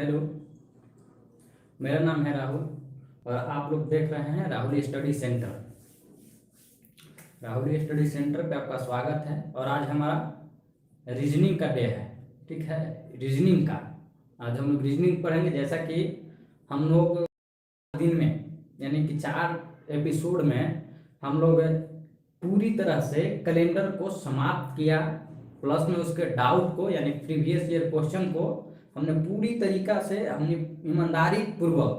Hello, मेरा नाम है राहुल और आप लोग देख रहे हैं Rahul study centre. Rahul study centre पे आपका स्वागत है। और आज हमारा रीजनिंग का डे है। ठीक है, रीजनिंग का आज हम लोग रीजनिंग पढ़ेंगे। जैसा कि हम लोग दिन में यानी कि 4 एपिसोड में हम लोग पूरी तरह से कैलेंडर को समाप्त किया, प्लस में उसके डाउट को यानी प्रीवियस ईयर क्वेश्चन को हमने पूरी तरीका से हमने ईमानदारी पूर्वक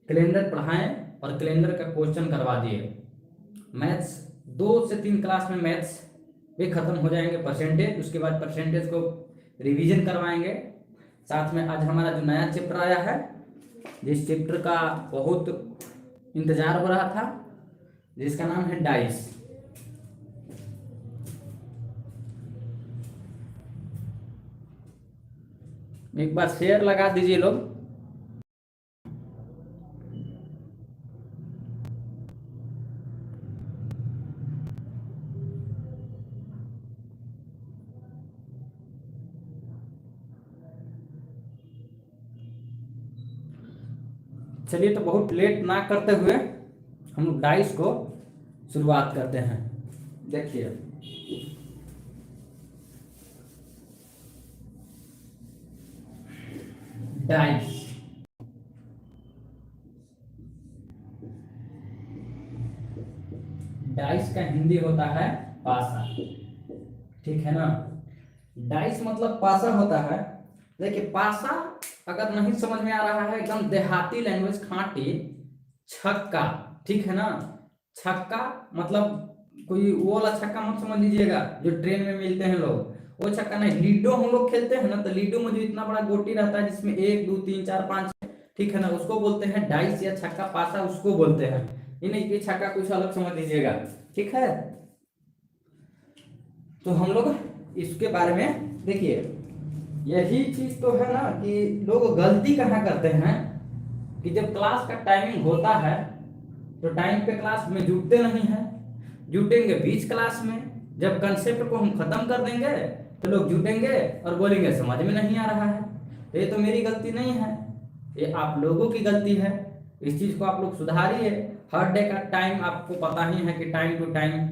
कैलेंडर पढ़ाएं और कैलेंडर का क्वेश्चन करवा दिए। मैथ्स 2 से 3 क्लास में मैथ्स भी खत्म हो जाएंगे, परसेंटेज, उसके बाद परसेंटेज को रिवीजन करवाएंगे। साथ में आज हमारा जो नया चैप्टर आया है, जिस चैप्टर का बहुत इंतजार हो रहा था, जिसका नाम है डाइस। एक बार शेयर लगा दीजिए लोग। चलिए, तो बहुत लेट ना करते हुए हम लोग डाइस को शुरुआत करते हैं। देखिए, डाइस डाइस का हिंदी होता है पासा। ठीक है ना। डाइस मतलब पासा होता है। देखिए, पासा अगर नहीं समझ में आ रहा है, एकदम देहाती लैंग्वेज, खांटी, छक्का। ठीक है ना। छक्का मतलब कोई वो वाला छक्का मत समझ लीजिएगा जो ट्रेन में मिलते हैं लोग, वो छक्का नहीं। लीडो हम लोग खेलते हैं ना, तो लीडो में जो इतना बड़ा गोटी रहता है जिसमें 1 2 3 4 5, ठीक है ना, उसको बोलते हैं डाइस या छक्का पासा, उसको बोलते हैं। ये नहीं कि छक्का कुछ अलग समझ लीजिएगा। ठीक है, तो हम लोग इसके बारे में देखिए, यही चीज तो है ना कि लोग गलती कहाँ करते हैं कि जब क्लास का टाइमिंग होता है तो टाइम पे क्लास में जुटते नहीं हैं। जुटेंगे बीच क्लास में, जब कंसेप्ट को हम खत्म कर देंगे तो लोग जुटेंगे और बोलेंगे समझ में नहीं आ रहा है। तो ये तो मेरी गलती नहीं है, ये आप लोगों की गलती है। इस चीज को आप लोग सुधारिए। हर डे का टाइम आपको पता ही है कि टाइम टू टाइम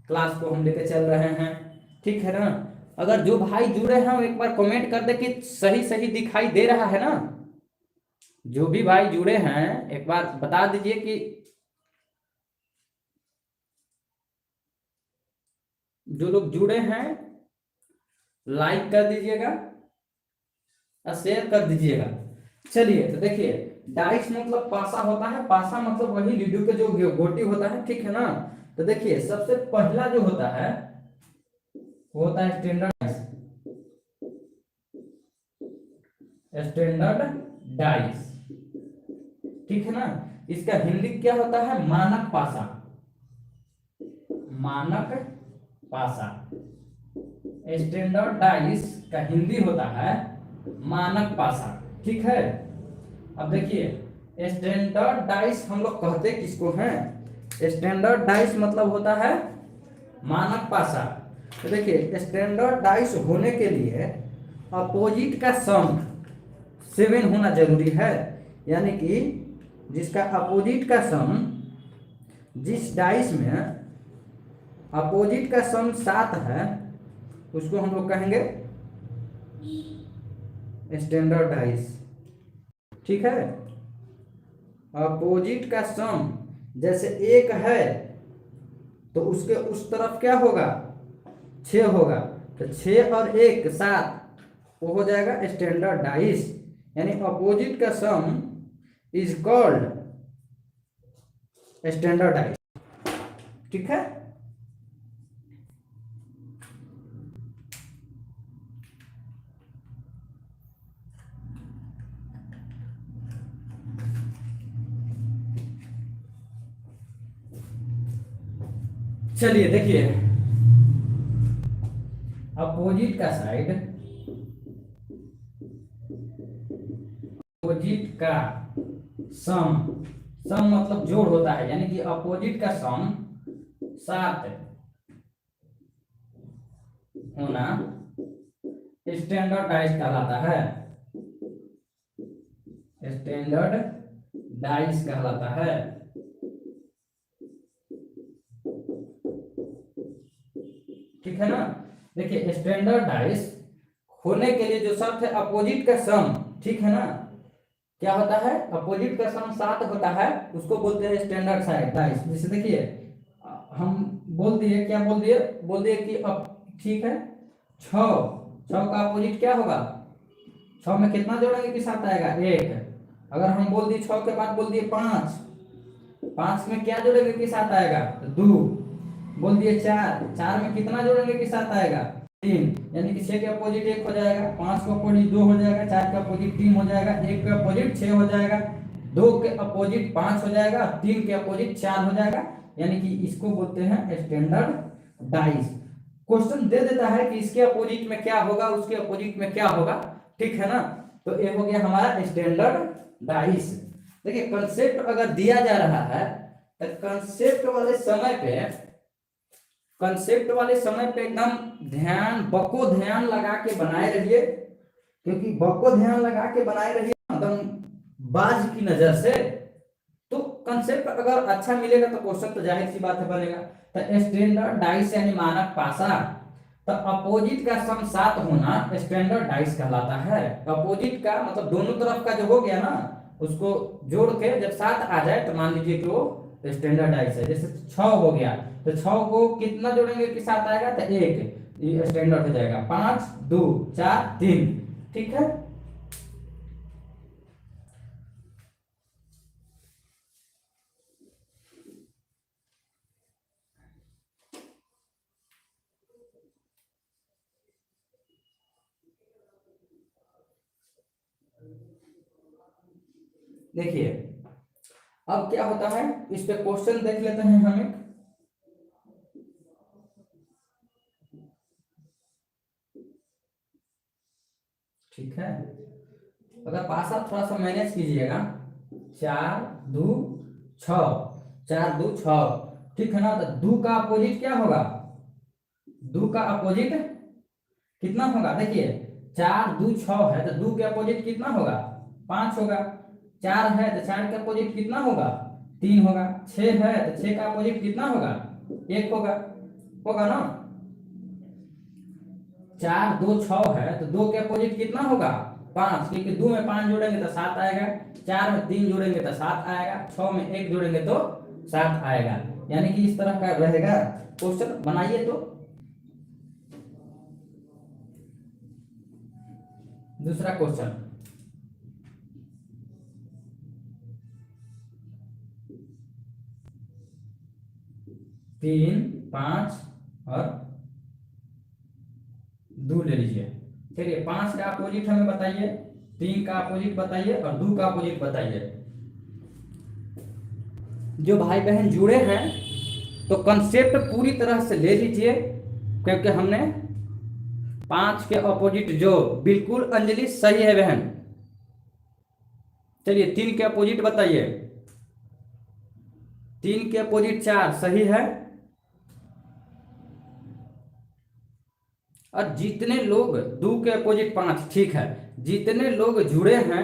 क्लास को हम लेके चल रहे हैं। ठीक है ना। अगर जो भाई जुड़े हैं वो एक बार कमेंट कर दे कि सही सही दिखाई दे रहा है ना। जो भी भाई जुड़े हैं एक बार बता दीजिए कि जो लोग जुड़े हैं लाइक कर दीजिएगा और शेयर कर दीजिएगा। चलिए, तो देखिए, डाइस मतलब पासा होता है। पासा मतलब वही लीडो के जो गोटी होता है। ठीक है ना। तो देखिए, सबसे पहला जो होता है वो होता है स्टैंडर्ड स्टैंडर्ड डाइस। ठीक है ना। इसका हिंदी क्या होता है? मानक पासा। मानक पासा। स्टैंडर्ड डाइस का हिंदी होता है मानक पासा। ठीक है। अब देखिए, स्टैंडर्ड डाइस हम लोग कहते किसको हैं? स्टैंडर्ड डाइस मतलब होता है मानक पासा। तो देखिए, स्टैंडर्ड डाइस होने के लिए अपोजिट का सम 7 होना जरूरी है। यानी कि जिसका अपोजिट का सम, जिस डाइस में अपोजिट का सम 7 है, उसको हम लोग कहेंगे स्टैंडर्ड डाइस। ठीक है। अपोजिट का सम जैसे 1 है तो उसके उस तरफ क्या होगा? 6 होगा। तो 6 और 1 7, वो हो जाएगा स्टैंडर्ड डाइस। यानी अपोजिट का सम इज कॉल्ड स्टैंडर्ड डाइस। ठीक है। चलिए देखिए, अपोजिट का साइड, अपोजिट का सम, सम मतलब जोड़ होता है, यानी कि अपोजिट का सम 7 होना स्टैंडर्ड डाइस कहलाता है। स्टैंडर्ड डाइस कहलाता है। ठीक है ना। देखिए स्टैंडर्ड डाइस होने के लिए जो शर्त है अपोजिट का सम, ठीक है ना, क्या होता है, अपोजिट का सम 7 होता है, उसको बोलते हैं स्टैंडर्ड साइड डाइस। जैसे देखिए हम बोल दिए, क्या बोल दिए कि अब ठीक है 6, 6 का अपोजिट क्या होगा, 6 में कितना जोड़ेंगे कि 7 आएगा 1। अगर हम बोल दिए 6 के बाद बोल दिए 5, 5 में क्या जोड़ेंगे कि 7 आएगा 2। बोल दिए 4, 4 में कितना जोड़ेंगे कि 7 आएगा 3। यानी कि 6 के अपोजिट 1 हो जाएगा, 5 का अपोजिट 2 हो जाएगा, 4 का अपोजिट 3 हो जाएगा, 1 का अपोजिट 6 हो जाएगा, 2 के अपोजिट 5 हो जाएगा, 3 के अपोजिट 4 हो जाएगा। यानी कि इसको बोलते हैं स्टैंडर्ड डाइस। क्वेश्चन दे देता है कि इसके अपोजिट में क्या होगा, उसके अपोजिट में क्या होगा, ठीक है ना। तो ये हो गया हमारा स्टैंडर्ड डाइस। देखिए कंसेप्ट अगर दिया जा रहा है तो कंसेप्ट वाले समय पे एकदम बको ध्यान लगा के बनाए रहिए, क्योंकि बको ध्यान लगा के बनाए रहिए एकदम बाज की नजर से, तो कंसेप्ट अगर अच्छा मिलेगा तो क्वेश्चन तो जाहिर सी बात है बनेगा। तो स्टैंडर्ड डाइस यानी मानक पासा, तो अपोजिट का सम 7 होना स्टैंडर्ड डाइस कहलाता है। अपोजिट का मतलब दोनों तरफ का जो हो गया ना, उसको जोड़ के जब 7 आ जाए तो मान लीजिए कि वो स्टैंडर्ड डाइस है। जैसे 6 हो गया तो 6 को कितना जोड़ेंगे कि 7 आएगा तो 1, ये स्टैंडर्ड हो जाएगा। 5 2 4 3, ठीक है। देखिए अब क्या होता है, इस पे क्वेश्चन देख लेते हैं हम एक। ठीक है, अगर पासा थोड़ा सा मैनेज कीजिएगा, 4 2 6, 4 2 6, ठीक है ना। तो 2 का अपोजिट क्या होगा, 2 का अपोजिट कितना होगा, देखिए 4 2 6 है तो 2 के अपोजिट कितना होगा 5 होगा। 4 है तो 4 के अपोजिट कितना होगा 3 होगा। 6 है तो 6 का अपोजिट कितना होगा 1 होगा ना। 4 2 6 है तो 2 के अपोजिट कितना होगा 5, क्योंकि 2 में 5 जोड़ेंगे तो 7 आएगा, 4 में 3 जोड़ेंगे तो 7 आएगा, 6 में 1 जोड़ेंगे तो 7 आएगा। यानी कि इस तरह का रहेगा क्वेश्चन। बनाइए तो दूसरा क्वेश्चन, 3 5 और 2 ले लीजिए। चलिए 5 का अपोजिट हमें बताइए, 3 का अपोजिट बताइए और 2 का अपोजिट बताइए। जो भाई बहन जुड़े हैं तो कंसेप्ट पूरी तरह से ले लीजिए, क्योंकि हमने 5 के अपोजिट जो बिल्कुल अंजलि सही है बहन। चलिए 3 के अपोजिट बताइए, 3 के अपोजिट 4 सही है। और जितने लोग 2 के अपोजिट 5, ठीक है, जितने लोग जुड़े हैं,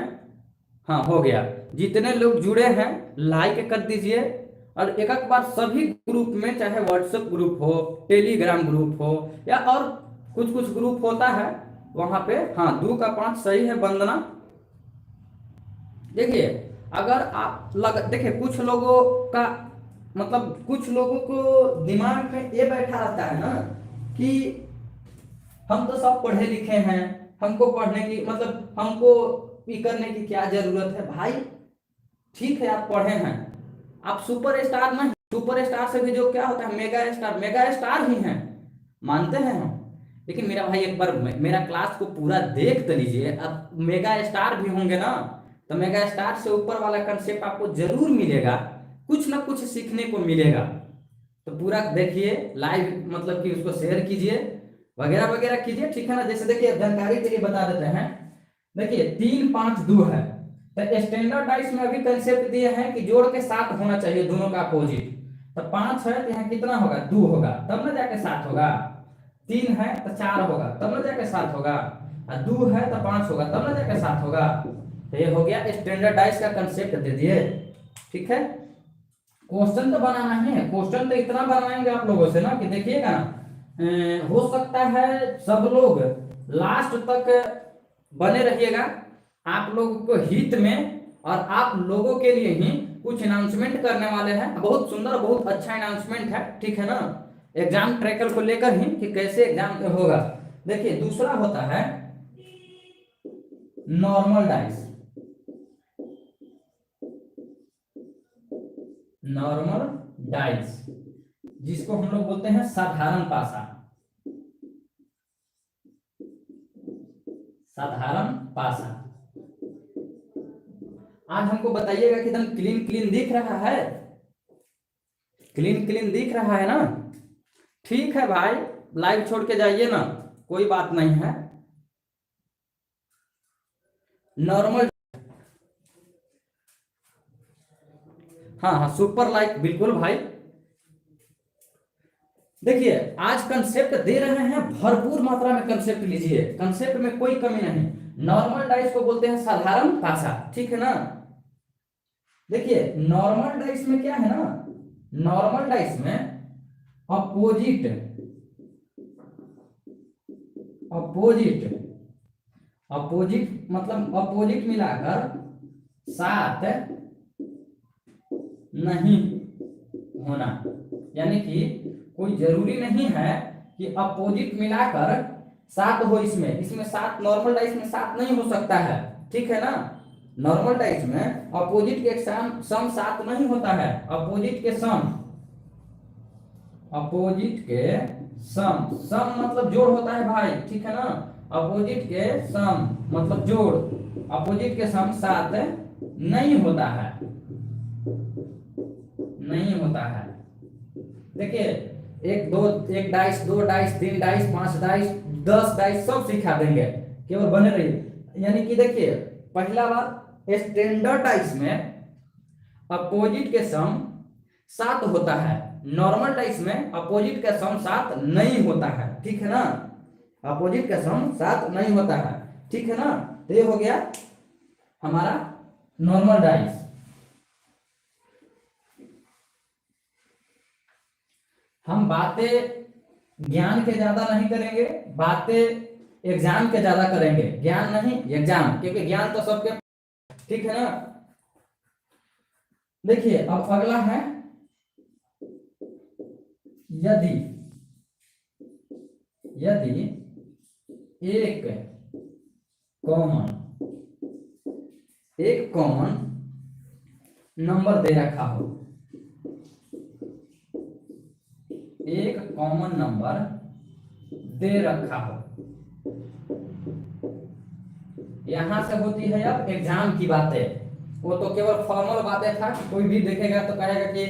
हाँ हो गया, जितने लोग जुड़े हैं लाइक कर दीजिए। और एक एक बार सभी ग्रुप में, चाहे व्हाट्सएप ग्रुप हो, टेलीग्राम ग्रुप हो या और कुछ कुछ ग्रुप होता है वहां पे, हाँ 2 का 5 सही है वंदना। देखिए अगर आप देखिए कुछ लोगों का मतलब, कुछ लोगों को दिमाग में ये बैठा रहता है ना कि हम तो सब पढ़े लिखे हैं, हमको पढ़ने की मतलब हमको ये करने की क्या जरूरत है। भाई ठीक है आप पढ़े हैं, आप सुपर स्टार में, सुपर स्टार से भी जो क्या होता है मेगा स्टार ही हैं, मानते हैं हम। लेकिन मेरा भाई एक बार मेरा क्लास को पूरा देख तो लीजिए, अब मेगा स्टार भी होंगे ना तो मेगा स्टार से ऊपर वाला कंसेप्ट आपको जरूर मिलेगा, कुछ ना कुछ सीखने को मिलेगा। तो पूरा देखिए लाइव, मतलब कि उसको शेयर कीजिए वगैरह वगैरह कीजिए, ठीक है ना। जैसे देखिए जानकारी के लिए बता देते हैं, देखिए 3 5 2 है तो स्टैंडर्ड डाइस में अभी कंसेप्ट दिए हैं कि जोड़ के 7 होना चाहिए दोनों का अपोजिट। तो 5 है तो यहाँ कितना होगा 2 होगा, तब ना जाके 7 होगा। 3 है तो 4 होगा, तब ना जाके 7 होगा। और 2 है तो 5 होगा, तब ना जाके 7 होगा। तो ये हो गया स्टैंडर्डाइज का कंसेप्ट दे दिए। ठीक है, क्वेश्चन तो बनाना है, क्वेश्चन तो इतना बनाएंगे आप लोगों से ना कि देखिएगा ना, हो सकता है सब लोग लास्ट तक बने रहिएगा। आप लोगों को हित में और आप लोगों के लिए ही कुछ अनाउंसमेंट करने वाले हैं, बहुत सुंदर बहुत अच्छा अनाउंसमेंट है। ठीक है ना, एग्जाम ट्रैकर को लेकर ही कि कैसे एग्जाम होगा। देखिए दूसरा होता है नॉर्मल डाइस, नॉर्मल डाइस जिसको हम लोग बोलते हैं साधारण पासा, साधारण पासा। आज हमको बताइएगा कि एकदम क्लीन क्लीन दिख रहा है, क्लीन क्लीन दिख रहा है ना। ठीक है भाई, लाइव छोड़ के जाइए ना, कोई बात नहीं है। नॉर्मल, हाँ हाँ सुपर लाइक, बिल्कुल भाई। देखिए आज कंसेप्ट दे रहे हैं, भरपूर मात्रा में कंसेप्ट लीजिए, कंसेप्ट में कोई कमी नहीं। नॉर्मल डाइस को बोलते हैं साधारण पासा, ठीक है ना। देखिए नॉर्मल डाइस में क्या है ना, नॉर्मल डाइस में अपोजिट, अपोजिट, अपोजिट मतलब अपोजिट मिलाकर साथ नहीं होना, यानी कि कोई जरूरी नहीं है कि अपोजिट मिलाकर सात हो। इसमें इसमें सात, नॉर्मल डाइस में सात नहीं हो सकता है, ठीक है ना। नॉर्मल डाइस में अपोजिट के सम सात नहीं होता है, अपोजिट के सम, अपोजिट के सम, सम मतलब जोड़ होता है भाई, ठीक है ना। अपोजिट के सम मतलब जोड़, अपोजिट के सम सात नहीं होता है, नहीं होता है। देखिए एक दो, एक डाइस, दो डाइस, तीन डाइस, पांच डाइस, 10 डाइस सब सिखा देंगे, केवल बने रहिए। यानी कि देखिए पहला बार स्टैंडर्ड डाइस में अपोजिट के सम सात होता है, नॉर्मल डाइस में अपोजिट का सम सात नहीं होता है, ठीक है ना। अपोजिट का सम सात नहीं होता है, ठीक है ना। तो ये हो गया हमारा नॉर्मल डाइस। हम बातें ज्ञान के ज्यादा नहीं करेंगे, बातें एग्जाम के ज्यादा करेंगे, ज्ञान नहीं एग्जाम, क्योंकि ज्ञान तो सबके, ठीक है ना। देखिए अब अगला है यदि, यदि एक कॉमन, एक कॉमन नंबर दे रखा हो, एक कॉमन नंबर दे रखा हो, यहां से होती है अब एग्जाम की बातें। वो तो केवल फॉर्मल बातें था, कोई भी देखेगा तो कहेगा कि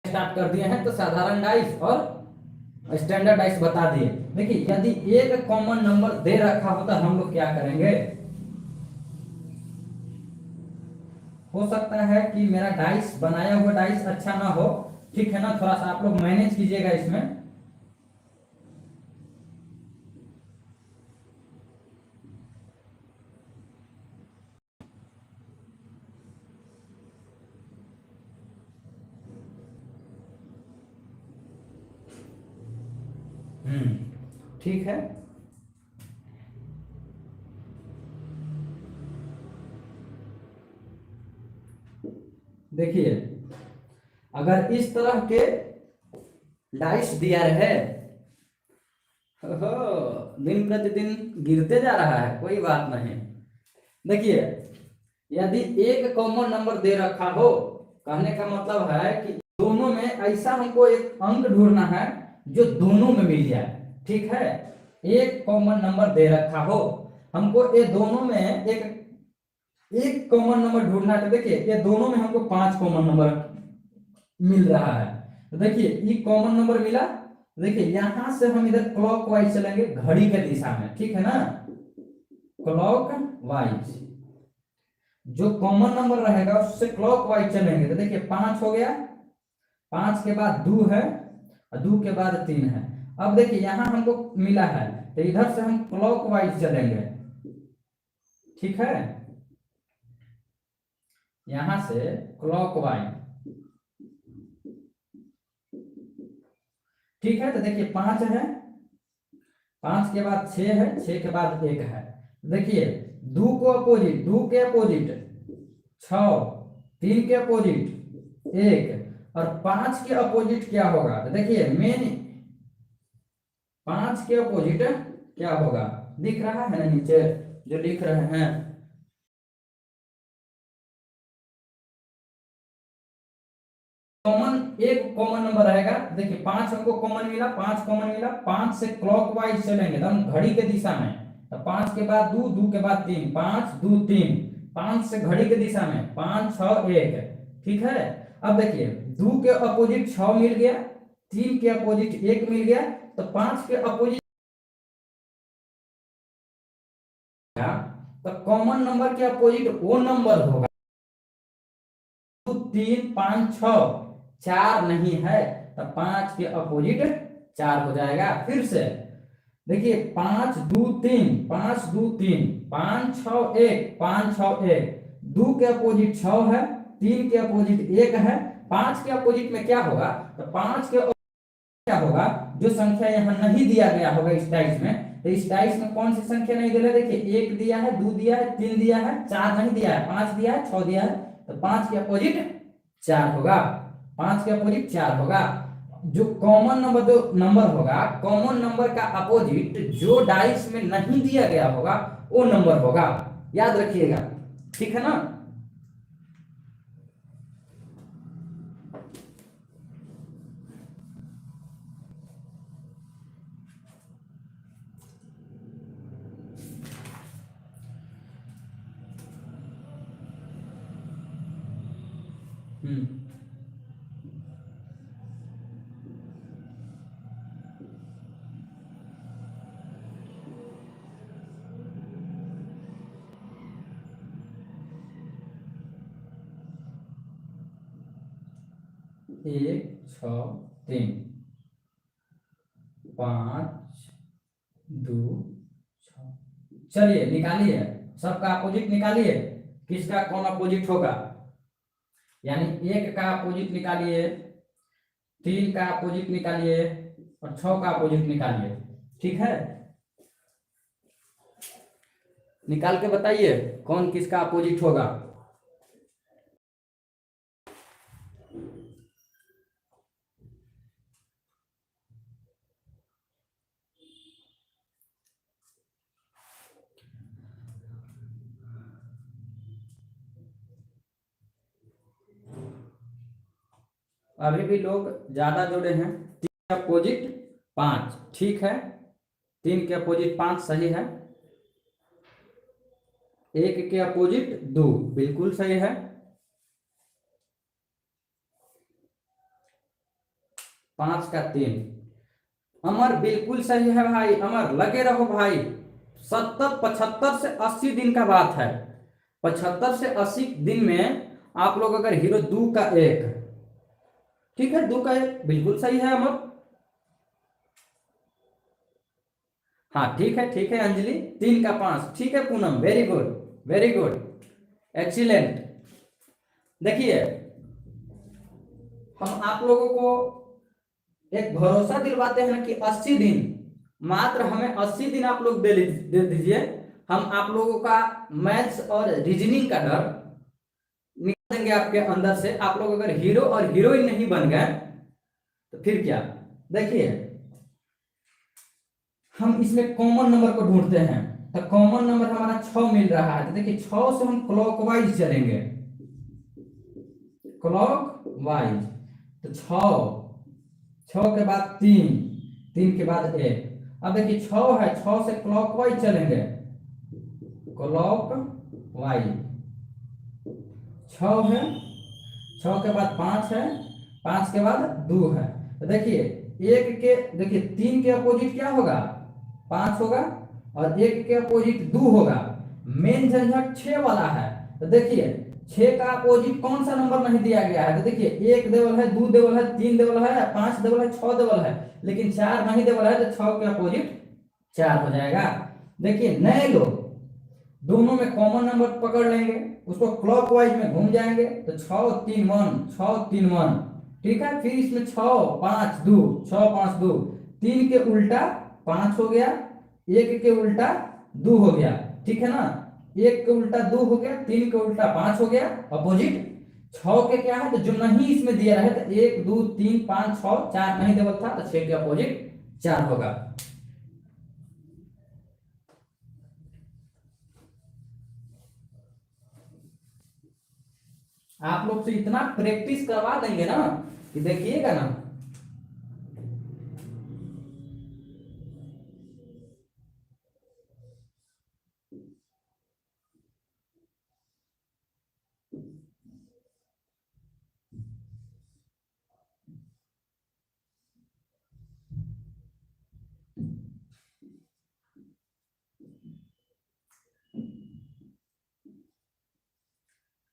स्टार्ट कर दिए हैं, तो साधारण डाइस और स्टैंडर्ड डाइस बता दिए। देखिए यदि एक कॉमन नंबर दे रखा हो तो हम लोग क्या करेंगे। हो सकता है कि मेरा डाइस, बनाया हुआ डाइस अच्छा ना हो, ठीक है ना, थोड़ा सा आप लोग मैनेज कीजिएगा इसमें। ठीक है, देखिए अगर इस तरह के डाइस दिया रहे, दिन प्रतिदिन गिरते जा रहा है, कोई बात नहीं। देखिए यदि एक कॉमन नंबर दे रखा हो, कहने का मतलब है कि दोनों में ऐसा हमको एक अंक ढूंढना है जो दोनों में मिल जाए, ठीक है। एक कॉमन नंबर दे रखा हो, हमको ये दोनों में एक कॉमन नंबर ढूंढना है। तो देखिए ये दोनों में हमको 5 कॉमन नंबर मिल रहा है। तो देखिए ये कॉमन नंबर मिला, देखिए यहां से हम इधर क्लॉक वाइज चलेंगे, घड़ी के दिशा में, ठीक है ना, क्लॉक वाइज। जो कॉमन नंबर रहेगा उससे क्लॉक वाइज चलेंगे। तो देखिए 5 हो गया, 5 के बाद 2 है और 2 के बाद 3 है। अब देखिए यहां हमको मिला है, तो इधर से हम क्लॉक वाइज चलेंगे, ठीक है। यहां से क्लॉकवाइज। ठीक है, तो देखिए 5 है, 5 के बाद 6 है, 6 के बाद 1 है। देखिए 2 को अपोजिट, 2 के अपोजिट 6, 3 के अपोजिट 1 और 5 के अपोजिट क्या होगा? तो देखिए मेन 5 के अपोजिट क्या होगा? दिख रहा है ना नीचे जो लिख रहे हैं? एक कॉमन नंबर रहेगा। देखिए 5 हमको कॉमन मिला, 5 कॉमन मिला, 5 से क्लॉकवाइज चलेंगे तो हम घड़ी के दिशा में, तो 5 के बाद 2, 2 के बाद 3, 5 2 3, 5 से घड़ी के दिशा में 5 6 1। ठीक है, अब देखिए 2 के अपोजिट 6 मिल गया, 3 के अपोजिट 1 मिल गया, तो 5 के अपोजिट, तो कॉमन नंबर के अपोजिट वो नंबर होगा। 2 3 5 6, 4 नहीं है तो 5 के अपोजिट 4 हो जाएगा। फिर से देखिए 5 2 3, 5 2 3, 5 6 1, 5 6 1, 2 के अपोजिट 6 है, 3 के अपोजिट 1 है, 5 के अपोजिट में क्या होगा? तो 5 के क्या होगा? जो संख्या यहाँ नहीं दिया गया होगा इस टाइप्स में, तो इस टाइप्स में कौन सी संख्या नहीं दिया? देखिए 1 दिया है, 2 दिया है, 3 दिया है, 4 नहीं दिया है, 5 दिया है, 6 दिया है, तो 5 के अपोजिट 4 होगा, 5 के अपोजिट 4 होगा। जो कॉमन नंबर, जो नंबर होगा, कॉमन नंबर का अपोजिट जो डाइस में नहीं दिया गया होगा वो नंबर होगा, याद रखिएगा। ठीक है ना? हम्म 1 6 3 5 2 6। चलिए निकालिए, सबका अपोजिट निकालिए, किसका कौन अपोजिट होगा? यानी 1 का अपोजिट निकालिए, 3 का अपोजिट निकालिए और 6 का अपोजिट निकालिए। ठीक है, निकाल के बताइए कौन किसका अपोजिट होगा। अभी भी लोग ज्यादा जोड़े हैं। 3 के अपोजिट 5, ठीक है, 3 के अपोजिट 5 सही है। 1 के अपोजिट 2 बिल्कुल सही है। 5 का 3, अमर बिल्कुल सही है भाई, अमर लगे रहो भाई। 70 75 से 80 दिन का बात है, 75 से 80 दिन में आप लोग अगर हीरो 2 का 1, ठीक है 2 का 1 बिल्कुल सही है अमर। हाँ ठीक है अंजलि, 3 का 5 ठीक है Poonam, very good very good, excellent. देखिए हम आप लोगों को एक भरोसा दिलवाते हैं कि 80 दिन, मात्र हमें 80 दिन आप लोग दे दीजिए, हम आप लोगों का मैथ्स और रीजनिंग का डर निकाल देंगे आपके अंदर से। आप लोग अगर हीरो और हीरोइन नहीं बन गए तो फिर क्या? देखिए हम इसमें कॉमन नंबर को ढूंढते हैं, तो कॉमन नंबर हमारा 6 मिल रहा है, तो देखिए 6 से हम क्लॉकवाइज चलेंगे, क्लॉकवाइज, तो 6 के बाद 3, 3 के बाद 1। अब देखिए 6 है, 6 से क्लॉकवाइज चलेंगे, क्लॉकवाइज 6 है, 6 के बाद 5 है, 5 के बाद 2 है, तो देखिए 1 के, देखिए 3 के अपोजिट क्या होगा? 5 होगा और 1 के अपोजिट 2 होगा। मेन झंझट 6 वाला है, तो देखिए 6 का अपोजिट कौन सा नंबर नहीं दिया गया है? तो देखिए 1 देवल है, 2 देवल है, 3 देवल है, 5 देवल है, 6 देवल है, लेकिन 4 नहीं देवल है, तो 6 के अपोजिट 4 हो जाएगा। देखिए नए लोग दोनों में कॉमन नंबर पकड़ लेंगे, उसको क्लॉकवाइज में घूम जाएंगे तो 6 3 1 6 3 1, ठीक है। फिर इसमें 6 5 2 6 5 2, 3 के उल्टा 5 हो गया, 1 के उल्टा 2 हो गया, ठीक है ना। 1 के उल्टा 2 हो गया, 3 के उल्टा 5 हो गया अपोजिट। 6 के क्या है तो जो नहीं इसमें दिया रहे तो 1 2 3 5 6, 4 नहीं देवल था तो 6 के अपोजिट 4 होगा। आप लोग से इतना प्रैक्टिस करवा देंगे ना कि देखिएगा ना।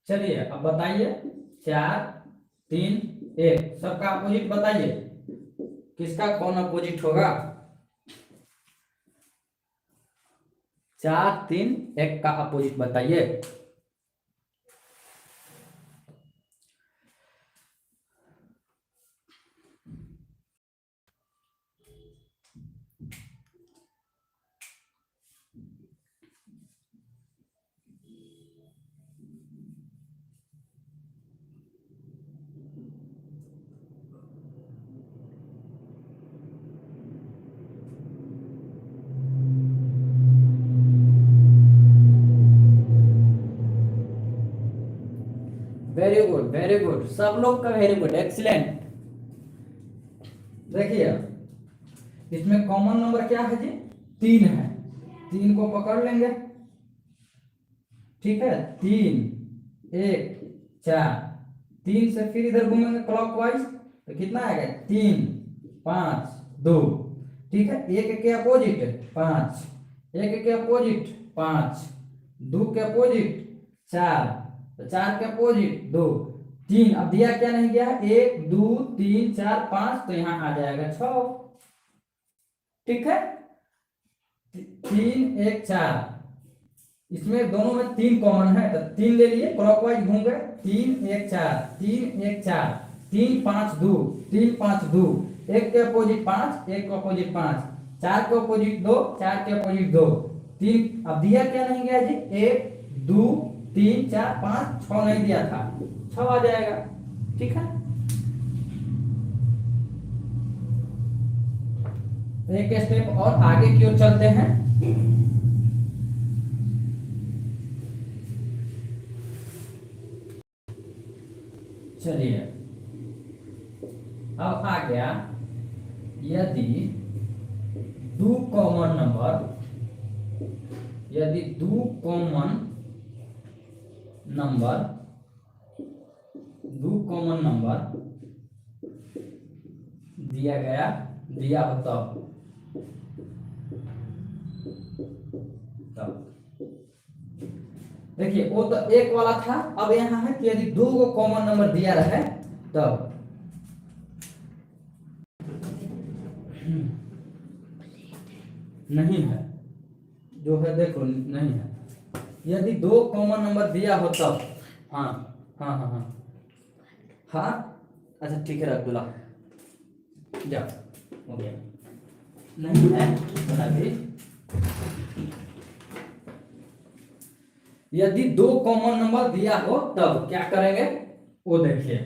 चलिए अब बताइए, 4 3 1 सबका अपोजिट बताइए, किसका कौन अपोजिट होगा। 4 3 1 का अपोजिट बताइए। वेरी गुड, सब लोग का वेरी गुड, एक्सीलेंट। देखिए इसमें कॉमन नंबर क्या है जी, 3 है। 3 को पकड़ लेंगे, ठीक है। 3 1 4, 3 से फिर इधर घूमेंगे क्लॉकवाइज तो कितना आएगा 3 5 2, ठीक है। 1 के अपोजिट 5, 1 के अपोजिट 5, 2 के अपोजिट 4, तो 4 के अपोजिट 2 3। अब दिया क्या नहीं गया, 1 2 3 4 5, तो यहाँ आ जाएगा 6, ठीक है। 3 1 4, इसमें दोनों में 3 कॉमन है तो 3 ले लिए, क्लॉकवाइज घूम गए। 3 1 4 3 1 4 3 5 2 3 5 2, 1 के अपोजिट 5 1 के अपोजिट 5, 4 के अपोजिट 2 4 के अपोजिट 2 3। अब दिया क्या नहीं गया जी, 1 2 3 4 5 6 नहीं दिया था, 6 आ जाएगा, ठीक है। एक स्टेप और आगे की ओर चलते हैं। चलिए अब आ गया, यदि दो कॉमन नंबर दिया हो तब देखिए वो तो एक वाला था। अब यहाँ है कि यदि 2 को कॉमन नंबर दिया रहे तब नहीं है, जो है देखो नहीं है। यदि 2 कॉमन नंबर दिया हो तब, हाँ हाँ हाँ हाँ हाँ, अच्छा ठीक है रख दूल्हा जाओ, हो गया। नहीं है अभी, यदि 2 कॉमन नंबर दिया हो तब क्या करेंगे वो देखिए।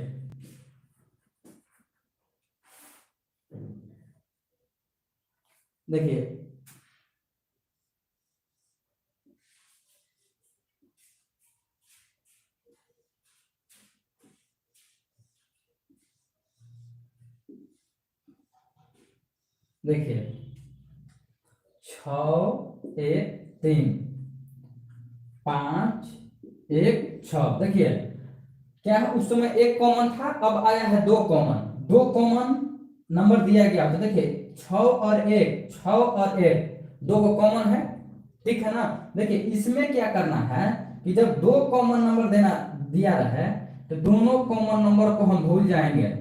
देखिए देखिए 6 1 3 5 1 6, देखिए क्या है, उस समय 1 कॉमन था, अब आया है 2 कॉमन। 2 कॉमन नंबर दिया गया तो देखिए 6 और 1 6 और 1 2 को कॉमन है, ठीक है ना। देखिए इसमें क्या करना है कि जब 2 कॉमन नंबर देना दिया रहे तो दोनों कॉमन नंबर को हम भूल जाएंगे,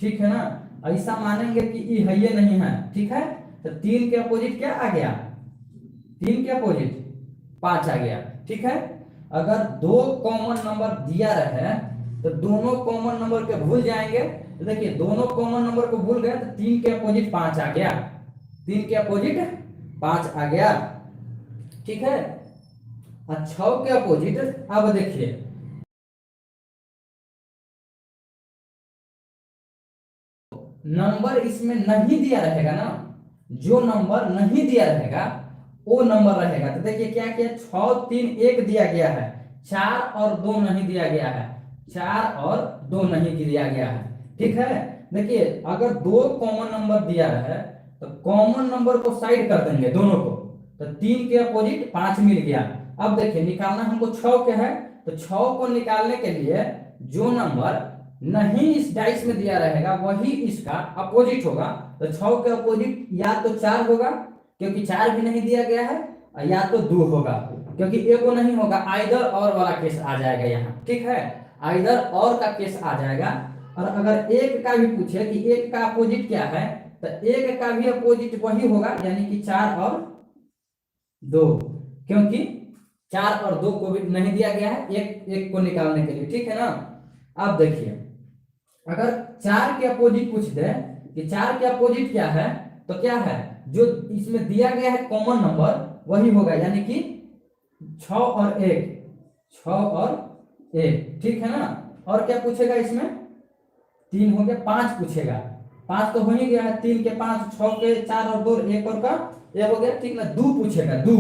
ठीक है ना। ऐसा मानेंगे कि ये नहीं है, ठीक है। तो 3 के अपोजिट क्या आ गया, 3 के अपोजिट 5 आ गया, ठीक है। अगर दो कॉमन नंबर दिया रहे तो दोनों कॉमन नंबर के भूल जाएंगे। तो देखिए दोनों कॉमन नंबर को भूल गए तो 3 के अपोजिट 5 आ गया, 3 के अपोजिट 5 आ गया, ठीक है। और 6 के अपोजिट, अब देखिए नंबर इसमें नहीं दिया रहेगा ना, जो नंबर नहीं दिया रहेगा वो नंबर रहेगा। तो देखिए क्या किया, 6 3 1 दिया गया है, 4 और 2 नहीं दिया गया है, 4 और 2 नहीं दिया गया है, ठीक है। देखिए अगर दो कॉमन नंबर दिया है तो कॉमन नंबर को साइड कर देंगे दोनों को, तो 3 के अपोजिट 5 मिल गया। अब देखिए निकालना हमको 6 के है, तो 6 को निकालने के लिए जो नंबर नहीं इस डाइस में दिया रहेगा वही इसका अपोजिट होगा। तो 6 के अपोजिट या तो 4 होगा क्योंकि 4 भी नहीं दिया गया है, या तो 2 होगा क्योंकि एक वो नहीं होगा, आइदर और वाला केस आ जाएगा यहाँ, ठीक है। आइदर और का केस आ जाएगा। और अगर एक का भी पूछे कि एक का अपोजिट क्या है, तो एक का भी अपोजिट वही होगा, यानी कि 4 और 2, क्योंकि 4 और 2 को भी नहीं दिया गया है एक एक को निकालने के लिए, ठीक है ना। अब देखिए अगर 4 के अपोजिट पूछ दे कि 4 के अपोजिट क्या है, तो क्या है, जो इसमें दिया गया है कॉमन नंबर वही होगा, यानी कि 6 और 1, 6 और 1, ठीक है ना। और क्या पूछेगा इसमें, 3 हो गया, 5 पूछेगा, 5 तो हो ही गया है, 3 के 5, 6 के 4 और 2, 1 और का 1 हो गया, ठीक ना। 2 पूछेगा, 2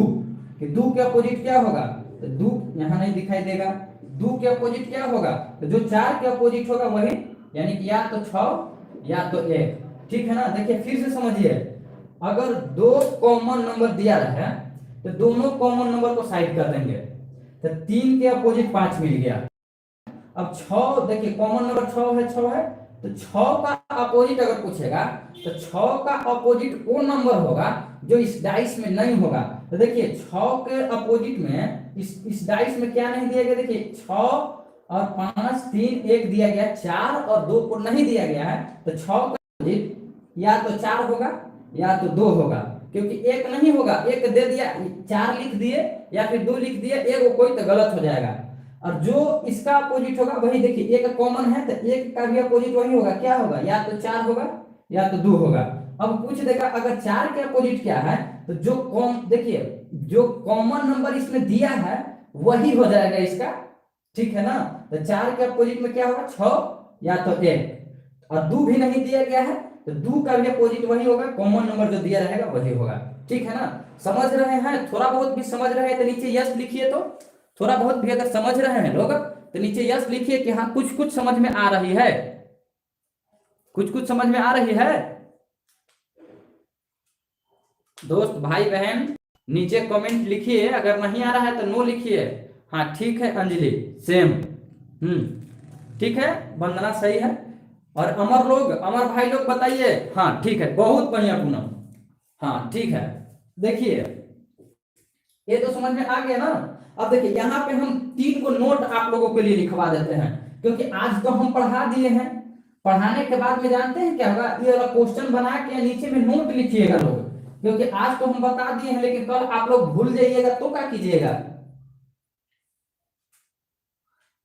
कि 2 के अपोजिट क्या होगा, तो 2 यहाँ नहीं दिखाई देगा, 2 के अपोजिट क्या होगा, तो जो 4 के अपोजिट होगा वही, यानी कि या तो 6 या तो 1, ठीक है ना। देखिए फिर से समझिए, अगर दो कॉमन नंबर दिया रहे तो दोनों कॉमन नंबर को साइड कर देंगे, तो 3 के अपोजिट 5 मिल गया। अब 6 देखिए कॉमन नंबर 6 है, 6 है, तो 6 का अपोजिट अगर पूछेगा तो 6 का अपोजिट वो नंबर होगा जो इस डाइस में नहीं होगा। तो देखिए 6 के अपोजिट में इस डाइस में क्या नहीं दिया गया, देखिए 6 और 5 3 1 दिया गया, 4 और 2 को नहीं दिया गया है, तो 6 का अपोजिट या तो 4 होगा या तो 2 होगा, क्योंकि एक नहीं होगा, एक दे दिया 4 लिख दिए या फिर 2 लिख दिए, एक कोई तो गलत हो जाएगा। और जो इसका अपोजिट होगा वही, देखिए एक कॉमन है तो एक का भी अपोजिट वही होगा, क्या होगा, या तो 4 होगा या तो 2 होगा। अब पूछ देगा अगर 4 के अपोजिट क्या है, तो जो देखिए जो कॉमन नंबर इसमें दिया है वही हो जाएगा इसका, ठीक है ना। तो 4 के अपोजिट में क्या होगा, 6 या तो 1, और 2 भी नहीं दिया गया है तो 2 का भी अपोजिट वही होगा, कॉमन नंबर जो दिया रहेगा वही होगा, ठीक है ना। समझ रहे हैं, थोड़ा बहुत भी समझ रहे हैं तो नीचे यस लिखिए। तो थोड़ा बहुत भी अगर समझ रहे हैं लोग तो नीचे यस लिखिए कि हाँ कुछ कुछ समझ में आ रही है, कुछ कुछ समझ में आ रही है। दोस्त भाई बहन नीचे कमेंट लिखिए, अगर नहीं आ रहा है तो नो लिखिए। हाँ ठीक है अंजलि, सेम, ठीक है, वंदना सही है। और अमर लोग, अमर भाई लोग बताइए, हाँ ठीक है, बहुत बढ़िया पूनम, हाँ ठीक है। देखिए ये तो समझ में आ गया ना। अब देखिए यहाँ पे हम 3 को नोट आप लोगों के लिए लिखवा देते हैं, क्योंकि आज तो हम पढ़ा दिए हैं, पढ़ाने के बाद में जानते हैं क्या होगा, ये वाला क्वेश्चन बना के नीचे में नोट लिखिएगा लोग, क्योंकि आज तो हम बता दिए हैं लेकिन कल आप लोग भूल जाइएगा तो क्या कीजिएगा।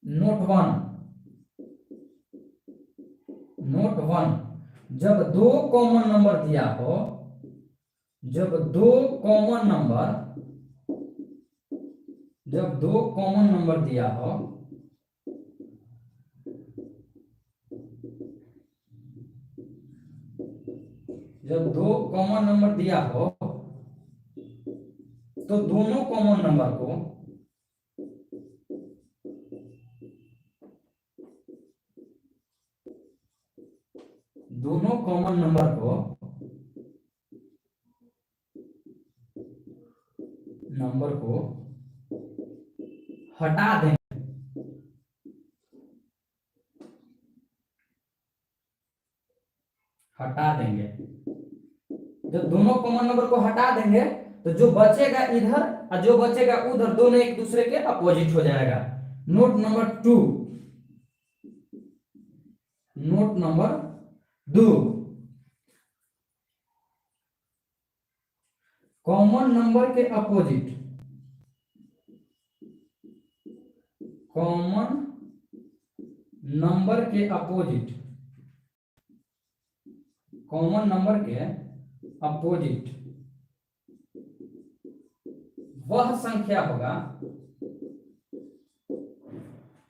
नोट 1, नोट 1, जब दो कॉमन नंबर दिया हो, जब दो कॉमन नंबर, जब दो कॉमन नंबर दिया हो, जब दो कॉमन नंबर दिया हो तो दोनों कॉमन नंबर को, दोनों कॉमन नंबर को नंबर को हटा दें, हटा देंगे। जब दोनों कॉमन नंबर को हटा देंगे तो जो बचेगा इधर और जो बचेगा उधर, दोनों एक दूसरे के अपोजिट हो जाएगा। Note number 2, note number 2, common number के अपोजिट, कॉमन नंबर के अपोजिट, कॉमन नंबर के अपोजिट वह संख्या होगा,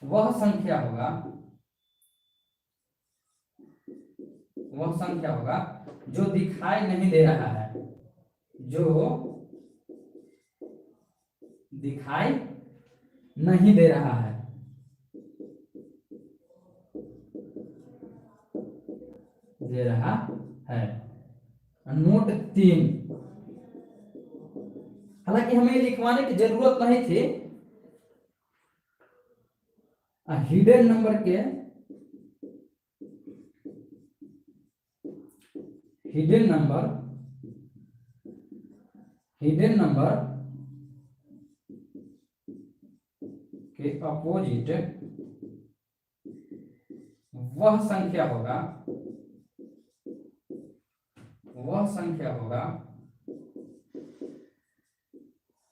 वह संख्या होगा, वह संख्या होगा जो दिखाई नहीं दे रहा है, जो दिखाई नहीं दे रहा है। दे रहा है। नोट 3, हालांकि हमें लिखवाने की जरूरत नहीं थी। हिडन नंबर के, हिडन नंबर, हिडन नंबर के अपोजिट वह संख्या होगा, वह संख्या होगा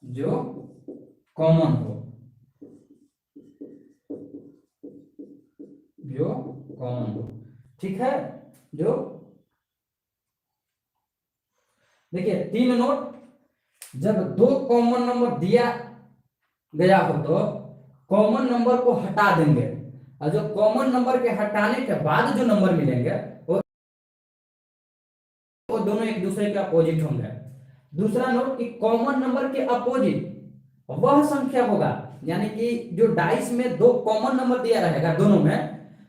जो कॉमन हो, जो कॉमन हो। ठीक है। जो देखिए 3 नोट, जब 2 कॉमन नंबर दिया गया हो तो कॉमन नंबर को हटा देंगे, और जो कॉमन नंबर के हटाने के बाद जो नंबर मिलेंगे वो दोनों एक दूसरे के अपोजिट होंगे। दूसरा नोट कि कॉमन नंबर के अपोजिट वह संख्या होगा, यानी कि जो डाइस में 2 कॉमन नंबर दिया रहेगा दोनों में,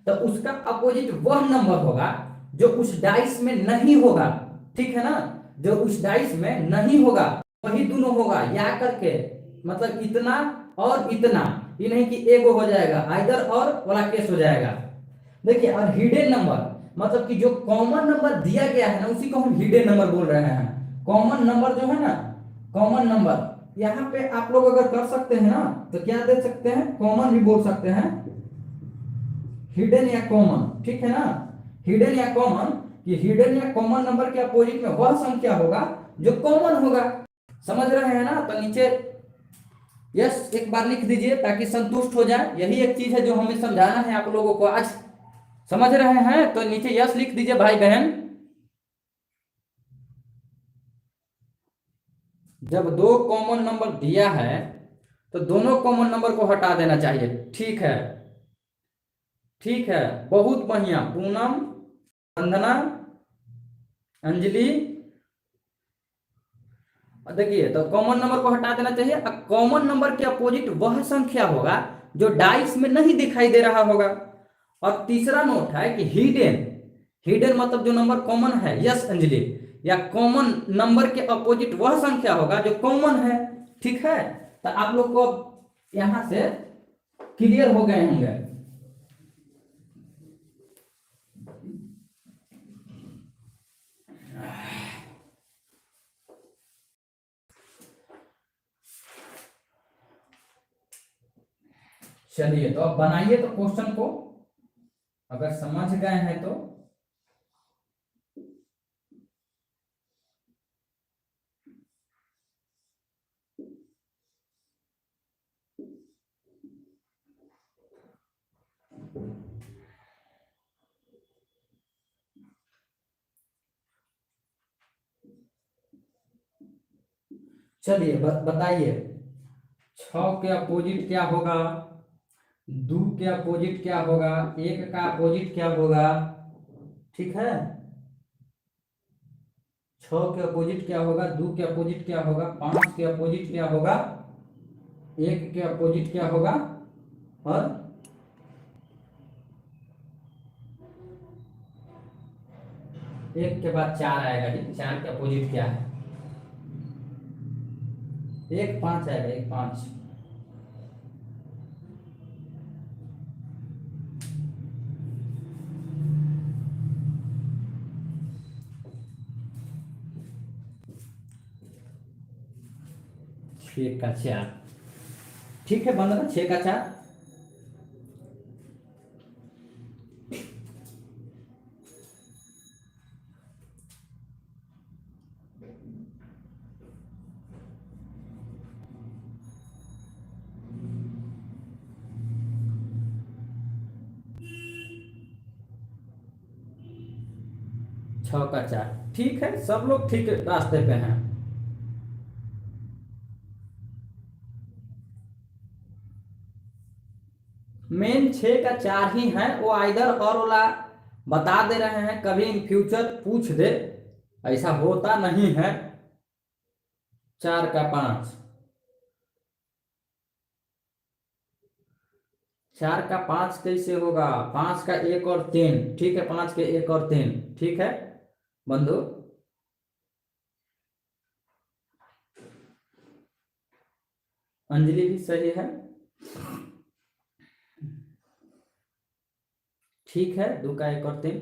तो उसका अपोजिट वह नंबर होगा जो उस डाइस में नहीं होगा। ठीक है ना, जो उस डाइस में नहीं होगा वही दोनों होगा, या करके मतलब इतना और इतना, ये नहीं कि एगो हो जाएगा, आइदर और वाला केस हो जाएगा। देखिए, और हिडन नंबर मतलब कि जो कॉमन नंबर दिया गया है ना उसी को हम हिडन नंबर बोल रहे हैं। कॉमन नंबर जो है ना, कॉमन नंबर यहाँ पे आप लोग अगर कर सकते हैं ना तो क्या दे सकते हैं, कॉमन भी बोल सकते हैं, हिडन या कॉमन। ठीक है ना, हिडन या कॉमन, कि हिडन या कॉमन नंबर के अपोजिट में वह संख्या होगा जो कॉमन होगा। समझ रहे हैं ना, तो नीचे यस एक बार लिख दीजिए ताकि संतुष्ट हो जाए। यही एक चीज है जो हमें समझाना है आप लोगों को आज। समझ रहे हैं तो नीचे यस लिख दीजिए भाई बहन। जब 2 कॉमन नंबर दिया है तो दोनों कॉमन नंबर को हटा देना चाहिए। ठीक है, ठीक है, बहुत बढ़िया। पूनम, वंदना, अंजलि, देखिए तो कॉमन नंबर को हटा देना चाहिए। कॉमन नंबर के अपोजिट वह संख्या होगा जो डाइस में नहीं दिखाई दे रहा होगा। और तीसरा नोट है कि हिडन, हिडन मतलब जो नंबर कॉमन है, यस अंजलि, या कॉमन नंबर के अपोजिट वह संख्या होगा जो कॉमन है। ठीक है, तो आप लोग को यहां से क्लियर हो गए होंगे। चलिए तो अब बनाइए तो क्वेश्चन को, अगर समझ गए हैं तो। चलिए बताइए, 6 के अपोजिट क्या होगा, 2 के अपोजिट क्या होगा, 1 का अपोजिट क्या होगा। ठीक है, 6 के अपोजिट क्या होगा, 2 के अपोजिट क्या होगा, 5 के अपोजिट क्या होगा, 1 के अपोजिट क्या होगा, और 1 के बाद 4 आएगा। ठीक, 4 के अपोजिट क्या है, 1 5 आएगा, 1 5। छः का 4। ठीक है, बन रहा 6 का 4। 6 का 4। ठीक है, सब लोग ठीक रास्ते पे हैं। मेन 6 का 4 ही है, वो आइदर और वाला बता दे रहे हैं, कभी इन फ्यूचर पूछ दे, ऐसा होता नहीं है। 4 का 5, 4 का 5 कैसे होगा? 5 का 1 और 3, ठीक है, 5 के 1 और 3, ठीक है बंधु। अंजलि भी सही है, ठीक है, 2 का 1 और 3।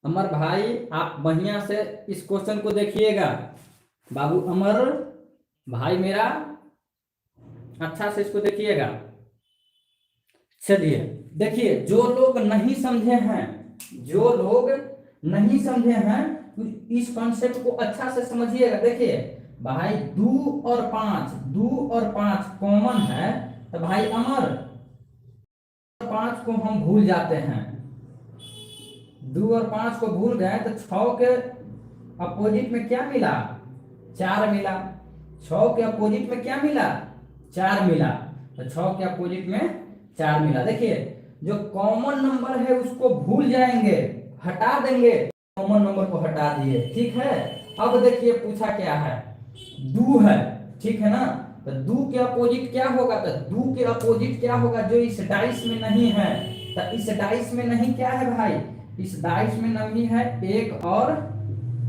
अमर भाई, आप बढ़िया से इस क्वेश्चन को देखिएगा। बाबू अमर भाई मेरा, अच्छा से इसको देखिएगा। चलिए देखिए, जो लोग नहीं समझे हैं, जो लोग नहीं समझे हैं, तो इस कॉन्सेप्ट को अच्छा से समझिएगा। देखिए भाई, 2 और 5 कॉमन है, तो भाई अमर 5 को हम भूल जाते हैं। 2 और 5 को भूल गए तो 6 के अपोजिट में क्या मिला? 4 मिला। 6 के अपोजिट में क्या मिला? 4 मिला। तो 6 के अपोजिट में 4 मिला। देखिए, जो कॉमन नंबर है उसको भूल जाएंगे, हटा देंगे, कॉमन नंबर को हटा दिए, ठीक है। अब देखिए पूछा क्या है, 2 है, ठीक है ना। तो 2 के अपोजिट क्या होगा? तो 2 के अपोजिट क्या होगा जो इस डाइस में नहीं है? तो इस डाइस में नहीं क्या है भाई? इस डाइस में नहीं है 1 और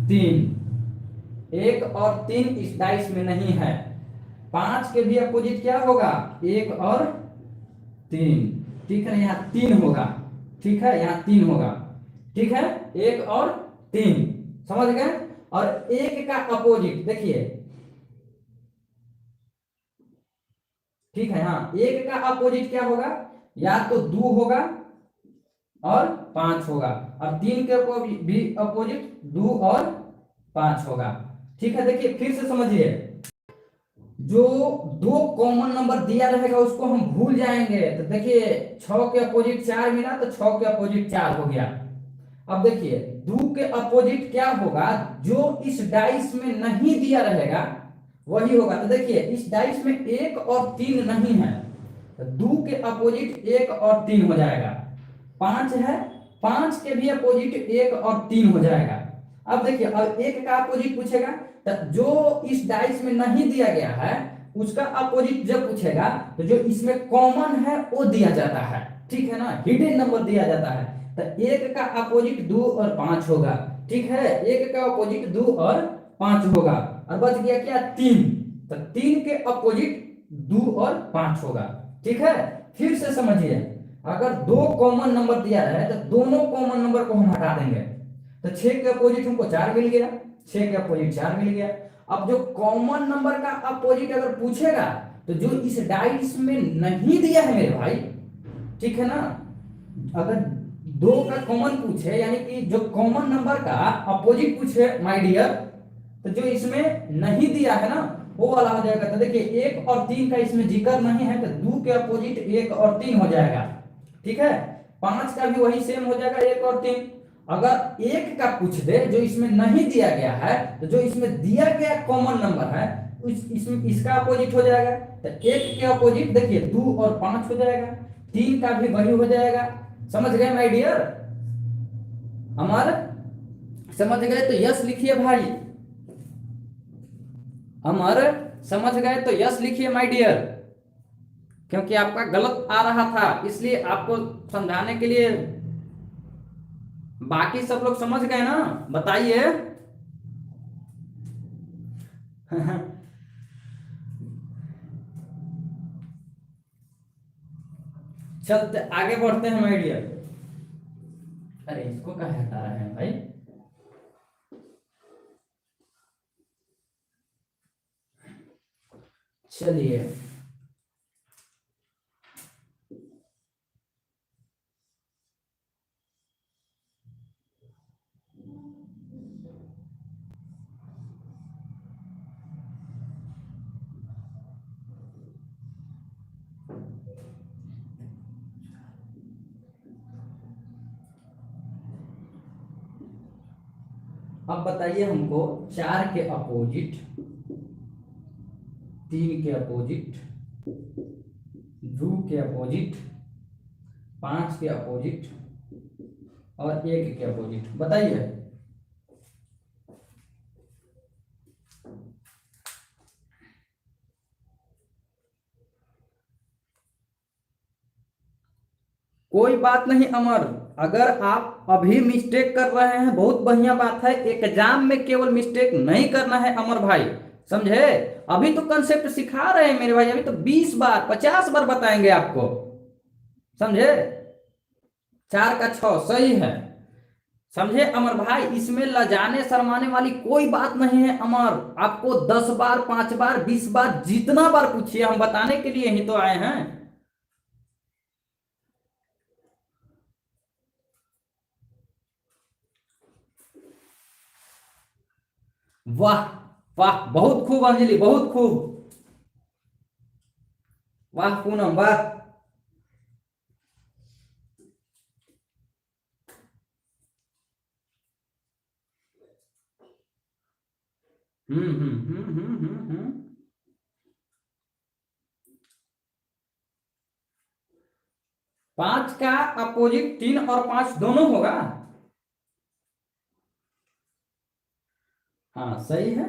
3। 1 और 3 इस डाइस में नहीं है। 5 के भी अपोजिट क्या होगा? 1 और 3, ठीक है, यहाँ 3 होगा, ठीक है, यहाँ 3 होगा, ठीक है, 1 और 3, समझ गए। और 1 का अपोजिट देखिए, ठीक है, हाँ, 1 का अपोजिट क्या होगा? या तो 2 होगा और 5 होगा, और 3 के भी अपोजिट 2 और 5 होगा, ठीक है। देखिए फिर से समझिए, जो 2 कॉमन नंबर दिया रहेगा उसको हम भूल जाएंगे। तो देखिए 6 के अपोजिट 4 मिला, तो 6 के अपोजिट 4 हो गया। अब देखिए 2 के अपोजिट क्या होगा? जो इस डाइस में नहीं दिया रहेगा वही होगा। तो देखिए इस डाइस में 1 और 3 नहीं है, तो 2 के अपोजिट 1 और 3 हो जाएगा। 5 है, 5 के भी अपोजिट 1 और 3 हो जाएगा। अब देखिए, अब 1 का अपोजिट पूछेगा, तो जो इस डाइस में नहीं दिया गया है उसका अपोजिट जब पूछेगा तो जो इसमें कॉमन है वो दिया जाता है, ठीक है ना, हिडन नंबर दिया जाता है। तो 1 का अपोजिट 2 और 5 होगा, ठीक है, 1 का अपोजिट 2 और 5 होगा, और बच गया क्या? 3। तो 3 के अपोजिट 2 और 5 होगा, ठीक है। फिर से समझिए, अगर 2 कॉमन नंबर दिया है तो दोनों कॉमन नंबर को हम हटा देंगे। तो 6 के अपोजिट हमको 4 मिल गया, 6 के अपोजिट 4 मिल गया। अब जो कॉमन नंबर का अपोजिट अगर पूछेगा तो जो इस डाइस में नहीं दिया है मेरे भाई, ठीक है ना, अगर 2 का कॉमन पूछे, यानी कि जो कॉमन नंबर का अपोजिट पूछे माय डियर, तो जो इसमें नहीं दिया है ना वो वाला हो जाएगा। तो देखिए 1 और 3 का इसमें जिक्र नहीं है, तो 2 के अपोजिट 1 और 3 हो जाएगा, ठीक है। 5 का भी वही सेम हो जाएगा, 1 और 3। अगर 1 का पूछ दे जो इसमें नहीं दिया गया है, तो जो इसमें दिया गया कॉमन नंबर है इसमें इसका अपोजिट हो जाएगा। तो 1 के अपोजिट देखिए 2 और 5 हो जाएगा, 3 का भी वही हो जाएगा। समझ गए माय डियर? हमारे समझ गए तो यस लिखिए भाई। अमर समझ गए तो यस लिखिए माय डियर, क्योंकि आपका गलत आ रहा था इसलिए आपको समझाने के लिए। बाकी सब लोग समझ गए ना? बताइए। चलते आगे बढ़ते हैं माय डियर। अरे इसको कहाँ हटा रहे हैं भाई? चलिए, अब बताइए हमको 4 के अपोजिट, 3 के अपोजिट, 2 के अपोजिट, 5 के अपोजिट और 1 के अपोजिट बताइए। कोई बात नहीं अमर, अगर आप अभी मिस्टेक कर रहे हैं बहुत बढ़िया बात है, एग्जाम में केवल मिस्टेक नहीं करना है अमर भाई, समझे। अभी तो कंसेप्ट सिखा रहे हैं मेरे भाई, अभी तो 20 बार 50 बार बताएंगे आपको, समझे। 4 का 6 सही है, समझे अमर भाई। इसमें लजाने शर्माने वाली कोई बात नहीं है अमर, आपको 10 बार 5 बार 20 बार जितना बार पूछिए, हम बताने के लिए ही तो आए हैं। वाह वाह, बहुत खूब अंजलि, बहुत खूब, वाह पूनम वाह। हम्म हम्म हम्म हम्म हम्म हम्म। 5 का अपोजिट 3 और 5 दोनों होगा। हाँ सही है।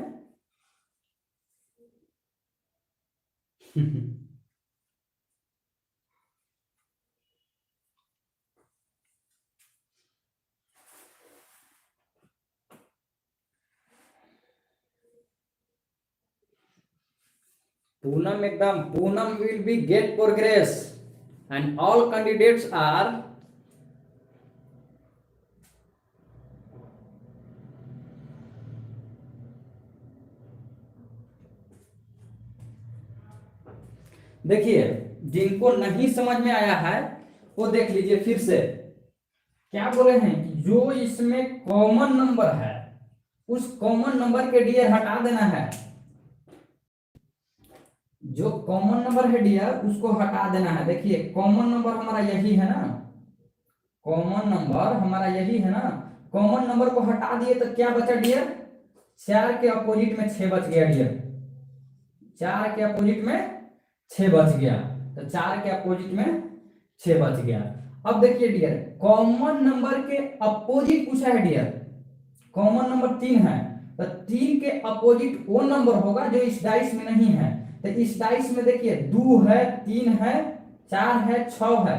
पूनम एकदम, Poonam will be gate progress and all candidates are. देखिए, जिनको नहीं समझ में आया है वो देख लीजिए फिर से। क्या बोले हैं कि जो इसमें कॉमन नंबर है उस कॉमन नंबर के डियर हटा देना है, जो कॉमन नंबर है डियर उसको हटा देना है। देखिए कॉमन नंबर हमारा यही है ना, कॉमन नंबर हमारा यही है ना, कॉमन नंबर को हटा दिए तो क्या बचा डियर, 4 के अपोजिट में 6 बच गया डियर, 4 के अपोजिट में 6 बच गया, तो 4 के अपोजिट में 6 बच गया। अब देखिए डियर, कॉमन नंबर के अपोजिट पूछा है डियर, कॉमन नंबर 3 है, तो 3 के अपोजिट वो नंबर होगा जो इस डाइस में नहीं है। तो इस डाइस में देखिए 2 है, 3 है, 4 है, 6 है,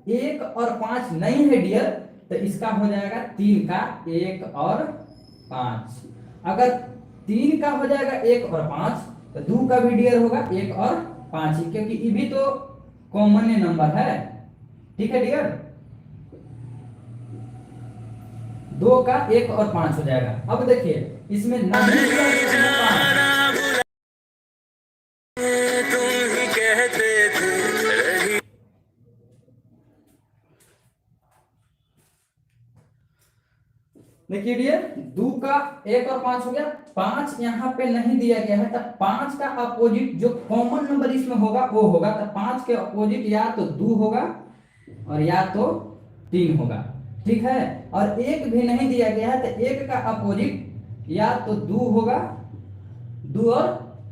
1 और 5 नहीं है डियर, तो इसका हो जाएगा 3 का 1 और 5। अगर 3 का हो जाएगा 1 और 5 तो 2 का भी डियर होगा 1 और 5 ही, क्योंकि ये भी तो कॉमन नंबर है। ठीक है डियर, 2 का 1 और 5 हो जाएगा। अब देखिए इसमें नहीं दिया तो इसमें 5। तुम ही कहते थे। देखिए डियर, 2 का 1 और 5 हो गया, 5 यहाँ पे नहीं दिया गया है, तब 5 का अपोजिट जो कॉमन नंबर इसमें होगा वो होगा, तो 5 के अपोजिट या तो 2 होगा और या तो 3 होगा। ठीक है, और 1 भी नहीं दिया गया है, तो 1 का अपोजिट या तो 2 होगा, 2 और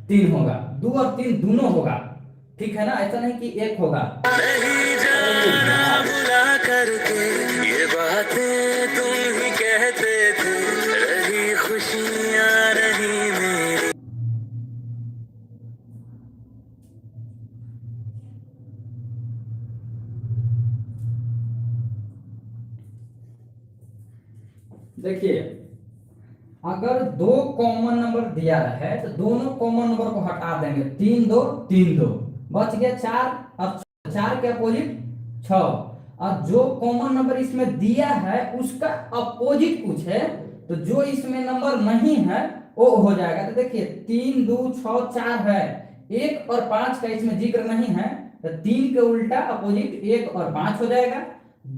3 होगा, 2 और 3 दोनों होगा। ठीक है ना, ऐसा नहीं कि 1 होगा। नहीं जाना बुला करके ये बातें तुम ही कहते थे, रही खुशियां रही मेरी। देखिए अगर 2 कॉमन नंबर दिया है तो दोनों कॉमन नंबर को हटा देंगे, 3 2 3 2 बच गया 4, और 4 के अपोजिट 6, और जो कॉमन नंबर इसमें दिया है उसका अपोजिट पूछे तो जो इसमें नंबर नहीं है वो हो जाएगा। तो देखिए 3 2 6 4 है, 1 और 5 का इसमें जिक्र नहीं है, तो 3 के उल्टा अपोजिट 1 और 5 हो जाएगा।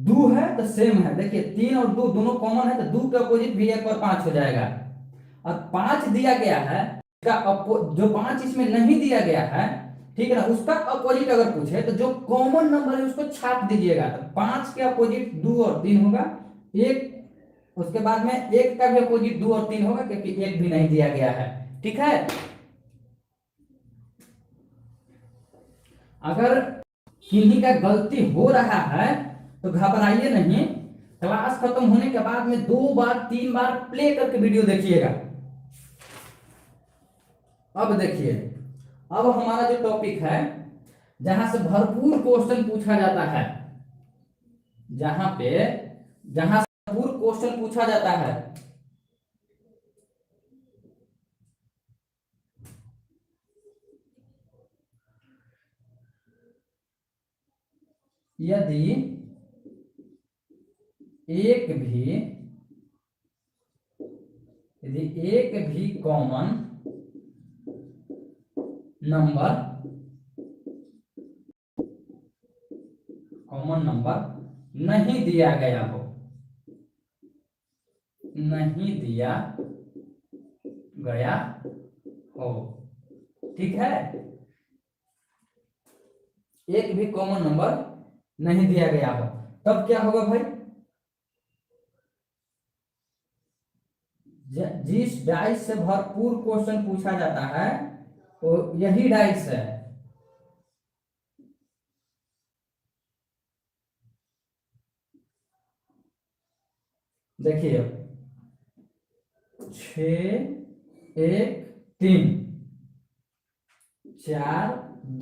2 है तो सेम है, देखिए 3 और 2 दोनों कॉमन है, तो 2 के अपोजिट भी 1 और 5 हो जाएगा। और 5 दिया गया है, जो 5 इसमें नहीं दिया गया है, ठीक है ना, उसका अपोजिट अगर पूछे तो जो कॉमन नंबर है उसको छाप दीजिएगा, तो 5 के अपोजिट 2 और 3 होगा, 1 उसके बाद में एक का भी अपोजिट 2 और 3 होगा, क्योंकि एक भी नहीं दिया गया है। ठीक है, अगर किन्हीं का गलती हो रहा है तो घबराइए नहीं, क्लास खत्म होने के बाद में 2 बार 3 बार प्ले करके वीडियो देखिएगा। अब देखिए, अब हमारा जो टॉपिक है, जहां से भरपूर क्वेश्चन पूछा जाता है, जहां से भरपूर क्वेश्चन पूछा जाता है, यदि एक भी कॉमन नंबर नहीं दिया गया हो, ठीक है, एक भी कॉमन नंबर नहीं दिया गया हो, तब क्या होगा भाई? जिस डाइस से भरपूर क्वेश्चन पूछा जाता है तो यही डाइस है। देखिए 6 1 3 4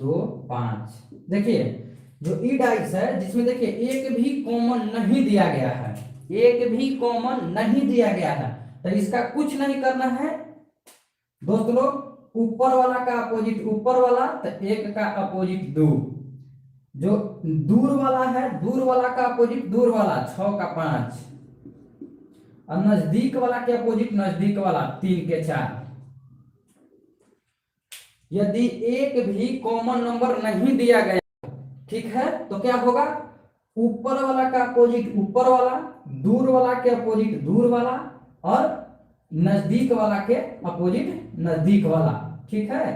2 5, देखिए जो ई डाइस है, जिसमें देखिए एक भी कॉमन नहीं दिया गया है, एक भी कॉमन नहीं दिया गया है, तो इसका कुछ नहीं करना है दोस्त लोग। ऊपर वाला का अपोजिट ऊपर वाला, तो एक का अपोजिट 2, जो दूर वाला है दूर वाला का अपोजिट दूर वाला 6 का 5, और नजदीक वाला के अपोजिट नजदीक वाला 3 के 4। यदि एक भी कॉमन नंबर नहीं दिया गया, ठीक है, तो क्या होगा? ऊपर वाला का अपोजिट ऊपर वाला, दूर वाला के अपोजिट दूर वाला, और नजदीक वाला के अपोजिट नजदीक वाला। ठीक है,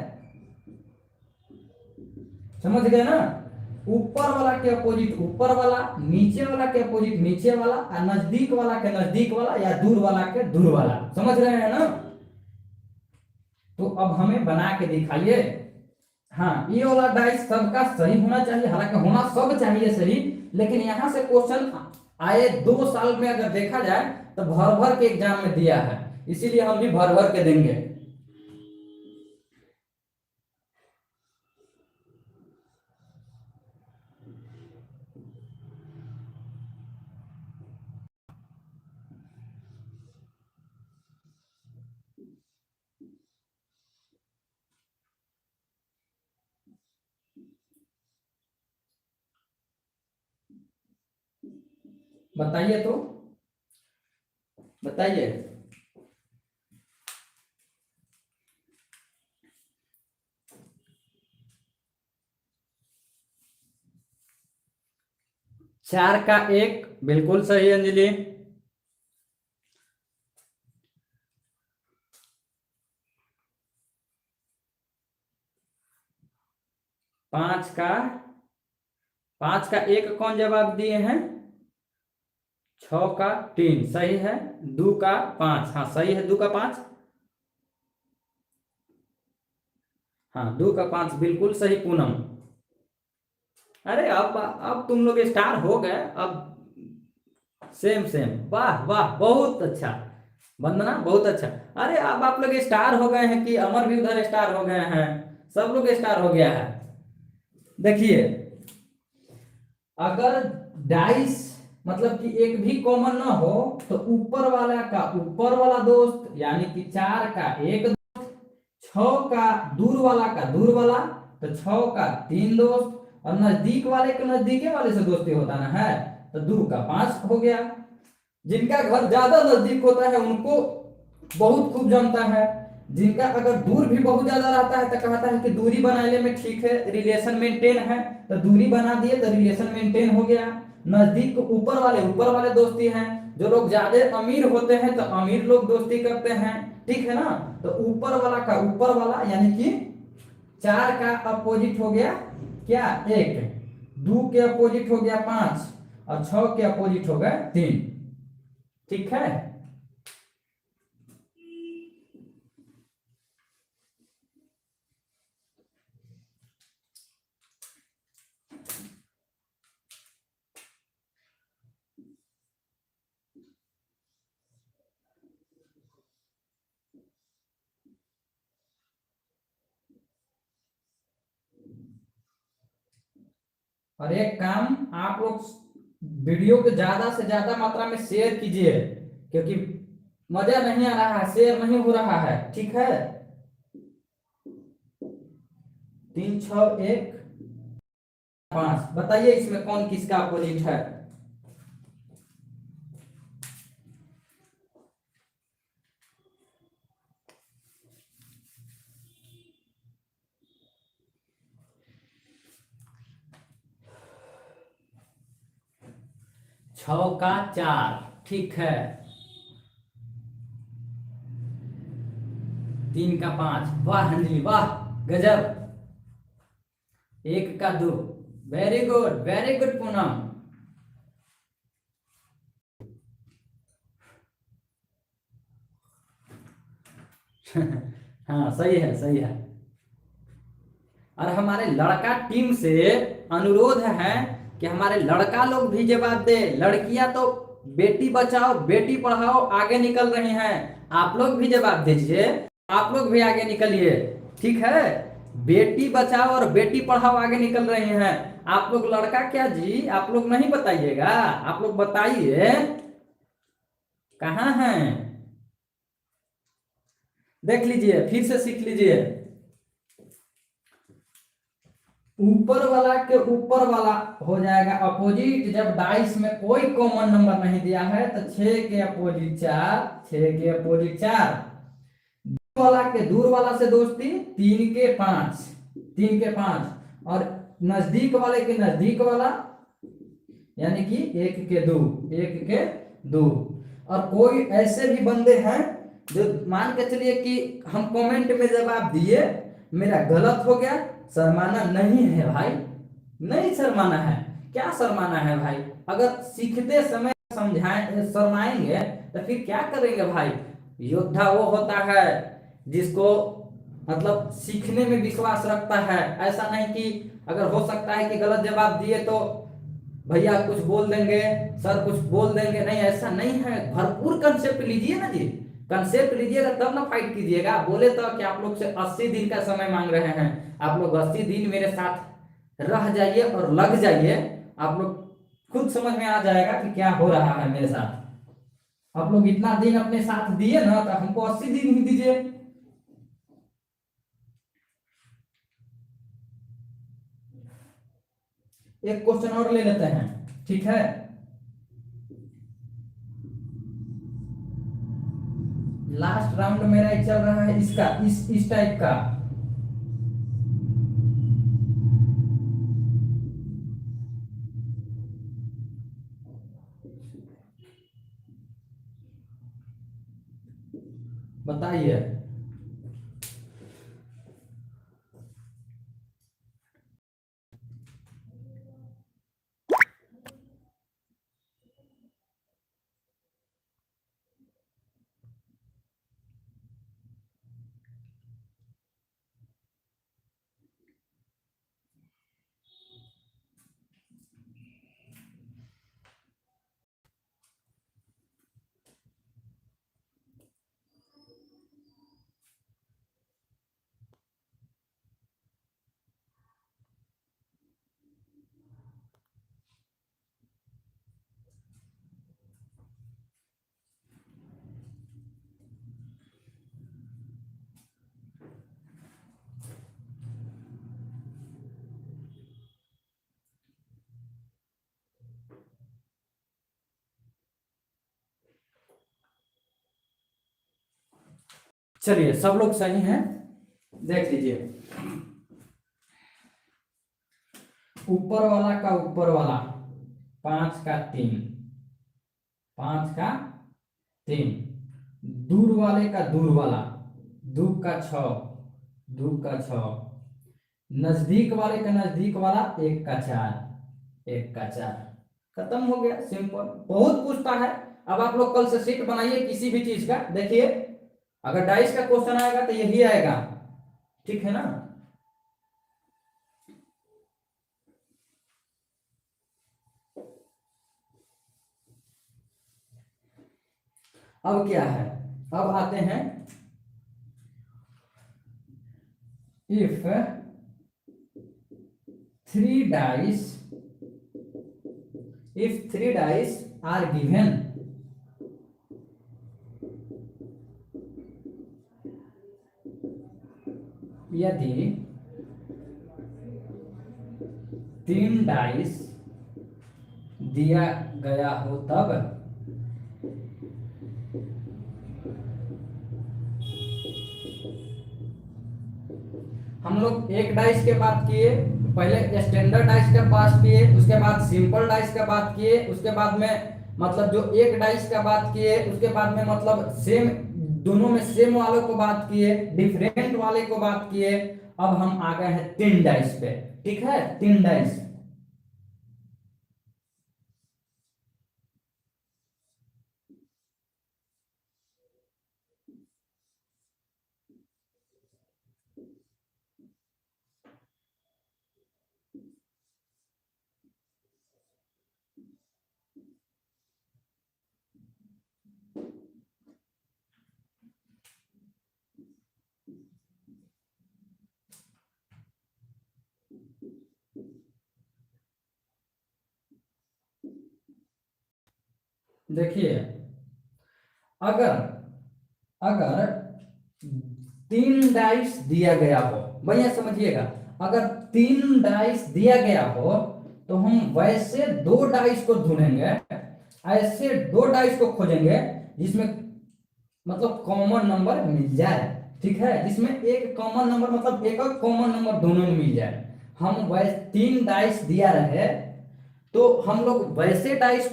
समझ गए ना? ऊपर वाला के अपोजिट ऊपर वाला, नीचे वाला के अपोजिट नीचे वाला, और नजदीक वाला के नजदीक वाला, या दूर वाला के दूर वाला। समझ रहे हैं ना? तो अब हमें बना के दिखाइए। हाँ, ये वाला डाइस सबका सही होना चाहिए, हालांकि होना सब चाहिए सही, लेकिन यहां से क्वेश्चन आए 2 साल में अगर देखा जाए तो भर भर के एग्जाम में दिया है, इसीलिए हम भी भर भर के देंगे। बताइए तो, बताइए। चार का एक, बिल्कुल सही अंजलि। 5 का 1 कौन जवाब दिए हैं? 6 का 3 सही है, 2 का 5, हाँ सही है, 2 का 5, हाँ 2 का 5 बिल्कुल सही पूनम। अरे अब तुम लोग स्टार हो गए, अब सेम सेम, वाह वाह, बहुत अच्छा वंदना, बहुत अच्छा। अरे अब आप लोग स्टार हो गए हैं कि अमर भी उधर स्टार हो गए हैं, सब लोग स्टार हो गया है। देखिए, अगर डाइस मतलब कि एक भी कॉमन ना हो, तो ऊपर वाला का ऊपर वाला दोस्त, यानी कि 4 का एक दोस्त, 6 का दूर वाला का दूर वाला, तो 6 का 3 दोस्त, और नजदीक वाले के नजदीके वाले से दोस्ती होता ना है, तो 2 का 5 हो गया। जिनका घर ज्यादा नजदीक होता है उनको बहुत खूब जमता है, जिनका अगर दूर भी बहुत ज्यादा रहता है तो कहता है कि दूरी बनाने में ठीक है, रिलेशन मेंटेन है, तो दूरी बना दिए तो रिलेशन मेंटेन हो गया। नजदीक ऊपर वाले दोस्ती हैं, जो लोग ज्यादा अमीर होते हैं तो अमीर लोग दोस्ती करते हैं, ठीक है ना? तो ऊपर वाला का ऊपर वाला, यानी कि 4 का अपोजिट हो गया क्या? 1, 2 के अपोजिट हो गया 5, और 6 के अपोजिट हो गया 3। ठीक है। और एक काम, आप लोग वीडियो को ज्यादा से ज्यादा मात्रा में शेयर कीजिए, क्योंकि मजा नहीं आ रहा है, शेयर नहीं हो रहा है, ठीक है। 3 6 1 5, बताइए इसमें कौन किसका अपोजिट है। 6 का 4, ठीक है। 3 का 5, वाह अंजलि वाह, गजब। 1 का 2, वेरी गुड पूनम। हाँ सही है, सही है। और हमारे लड़का टीम से अनुरोध है कि हमारे लड़का लोग भी जवाब दे। लड़कियां तो बेटी बचाओ बेटी पढ़ाओ आगे निकल रही हैं, आप लोग भी जवाब दीजिए, आप लोग भी आगे निकलिए, ठीक है। बेटी बचाओ और बेटी पढ़ाओ आगे निकल रही हैं। आप लोग लड़का क्या जी, आप लोग नहीं बताइएगा, आप लोग बताइए कहाँ हैं। देख लीजिए, फिर से सीख लीजिए। ऊपर वाला के ऊपर वाला हो जाएगा अपोजिट। जब डाइस में कोई कॉमन नंबर नहीं दिया है तो 6 के अपोजिट 4, 6 के अपोजिट 4। दूर वाला के दूर वाला से दोस्ती 3 के 5, 3 के 5। और नजदीक वाले के नजदीक वाला यानी कि 1 के 2, 1 के 2। और कोई ऐसे भी बंदे हैं जो मान के चलिए कि हम कमेंट में जवाब दिए, मेरा गलत हो गया, शर्माना नहीं है भाई, नहीं शर्माना है। क्या शर्माना है भाई, अगर सीखते समय समझाएं शर्माएंगे तो फिर क्या करेंगे भाई। योद्धा वो होता है जिसको मतलब सीखने में विश्वास रखता है। ऐसा नहीं कि अगर हो सकता है कि गलत जवाब दिए तो भैया कुछ बोल देंगे, सर कुछ बोल देंगे, नहीं ऐसा नहीं है। भरपूर कंसेप्ट लीजिए ना जी, कंसेप्ट लीजिएगा तब ना फाइट कीजिएगा। बोले तो कि आप लोग से 80 दिन का समय मांग रहे हैं, आप लोग 80 दिन मेरे साथ रह जाइए और लग जाइए, आप लोग खुद समझ में आ जाएगा कि क्या हो रहा है मेरे साथ। आप लोग इतना दिन अपने साथ दिए ना, तो हमको 80 दिन ही दीजिए। एक क्वेश्चन और ले लेते हैं, ठीक है। लास्ट राउंड मेरा चल रहा है इसका, इस टाइप का। बताइए। चलिए सब लोग सही हैं, देख लीजिए। ऊपर वाला का ऊपर वाला 5 का 3, 5 का 3। दूर वाले का दूर वाला 2 का 6, 2 का 6। नजदीक वाले का नजदीक वाला 1 का 4, 1 का 4। खत्म हो गया, सिंपल। बहुत पूछता है अब आप लोग कल से शीट बनाइए किसी भी चीज का, देखिए अगर डाइस का क्वेश्चन आएगा तो यही आएगा, ठीक है ना। अब क्या है, अब आते हैं if 3 dice, if 3 dice are given, यदि 3 डाइस दिया गया हो तब हम लोग एक डाइस के बात किए, पहले स्टैंडर्ड डाइस का बात किए, उसके बाद सिंपल डाइस का बात किए, उसके बाद में मतलब जो एक डाइस का बात किए, उसके बाद में मतलब सेम दोनों में सेम वालों को बात किए, डिफरेंट वाले को बात किए। अब हम आ गए हैं 3 डाइस पे, ठीक है, 3 डाइस। देखिए अगर अगर 3 डाइस दिया गया हो, भैया समझिएगा, अगर 3 डाइस दिया गया हो तो हम वैसे 2 डाइस को ढूंढेंगे, ऐसे 2 डाइस को खोजेंगे जिसमें मतलब कॉमन नंबर मिल जाए, ठीक है, जिसमें एक कॉमन नंबर मतलब एक और कॉमन नंबर दोनों में मिल जाए। हम वैसे 3 डाइस दिया रहे तो हम लोग वैसे डाइस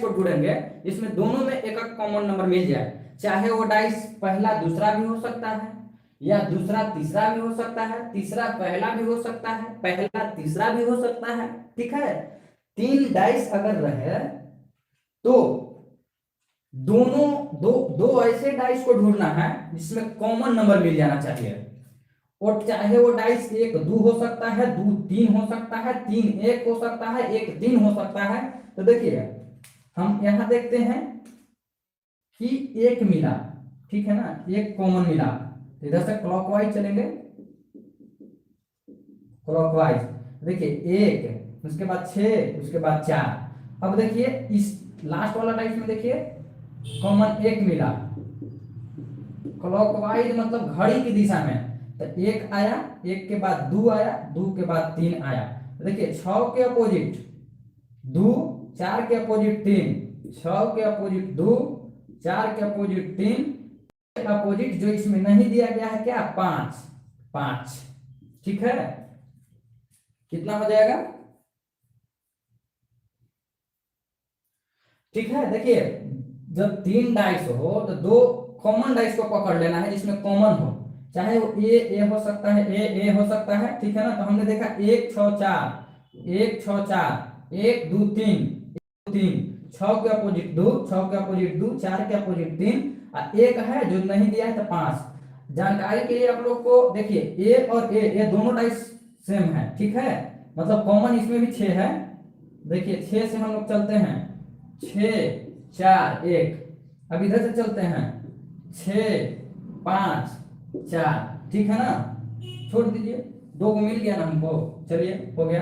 को ढूंढेंगे जिसमें दोनों में एक एक कॉमन नंबर मिल जाए, चाहे वो डाइस पहला दूसरा भी हो सकता है, या दूसरा तीसरा भी हो सकता है, तीसरा पहला भी हो सकता है, पहला तीसरा भी हो सकता है, ठीक है। 3 डाइस अगर रहे तो दोनों दो दो ऐसे डाइस को ढूंढना है जिसमें कॉमन नंबर मिल जाना चाहिए, और चाहे वो डाइस 1 2 हो सकता है, 2 3 हो सकता है, 3 1 हो सकता है, 1 3 हो सकता है। तो देखिए हम यहां देखते हैं कि एक मिला, ठीक है ना, एक कॉमन मिला, तो इधर से क्लॉकवाइज चलेंगे, क्लॉकवाइज। देखिए 1, उसके बाद 6, उसके बाद 4। अब देखिए इस लास्ट वाला डाइस में देखिए कॉमन 1 मिला, क्लॉकवाइज मतलब घड़ी की दिशा में, तो 1 आया, 1 के बाद 2 आया, 2 के बाद 3 आया। देखिए 6 के अपोजिट 2, 4 के अपोजिट 3, 6 के अपोजिट 2, 4 के अपोजिट 3, अपोजिट जो इसमें नहीं दिया गया है क्या, 5 5, ठीक है। कितना हो जाएगा, ठीक है। देखिए जब 3 डाइस हो तो 2 कॉमन डाइस को पकड़ लेना है जिसमें कॉमन हो, चाहे वो ए हो सकता है, ए हो सकता है, ठीक है ना। तो हमने देखा 1 6 4, 1 6 4, 1 2 3, 3, 6 के अपोजिट 2, 6 के अपोजिट 2, 4 के अपोजिट 3, और एक है जो नहीं दिया है तो 5। जानकारी के लिए आप लोग को देखिए ए और ए दोनों डाइस सेम है, ठीक है, मतलब कॉमन इसमें भी 6 है। देखिए 6 से हम लोग चलते हैं, 6 4 1, अब इधर से चलते हैं 6 5 4, ठीक है ना। छोड़ दीजिए, 2 को मिल गया ना हमको, चलिए हो गया।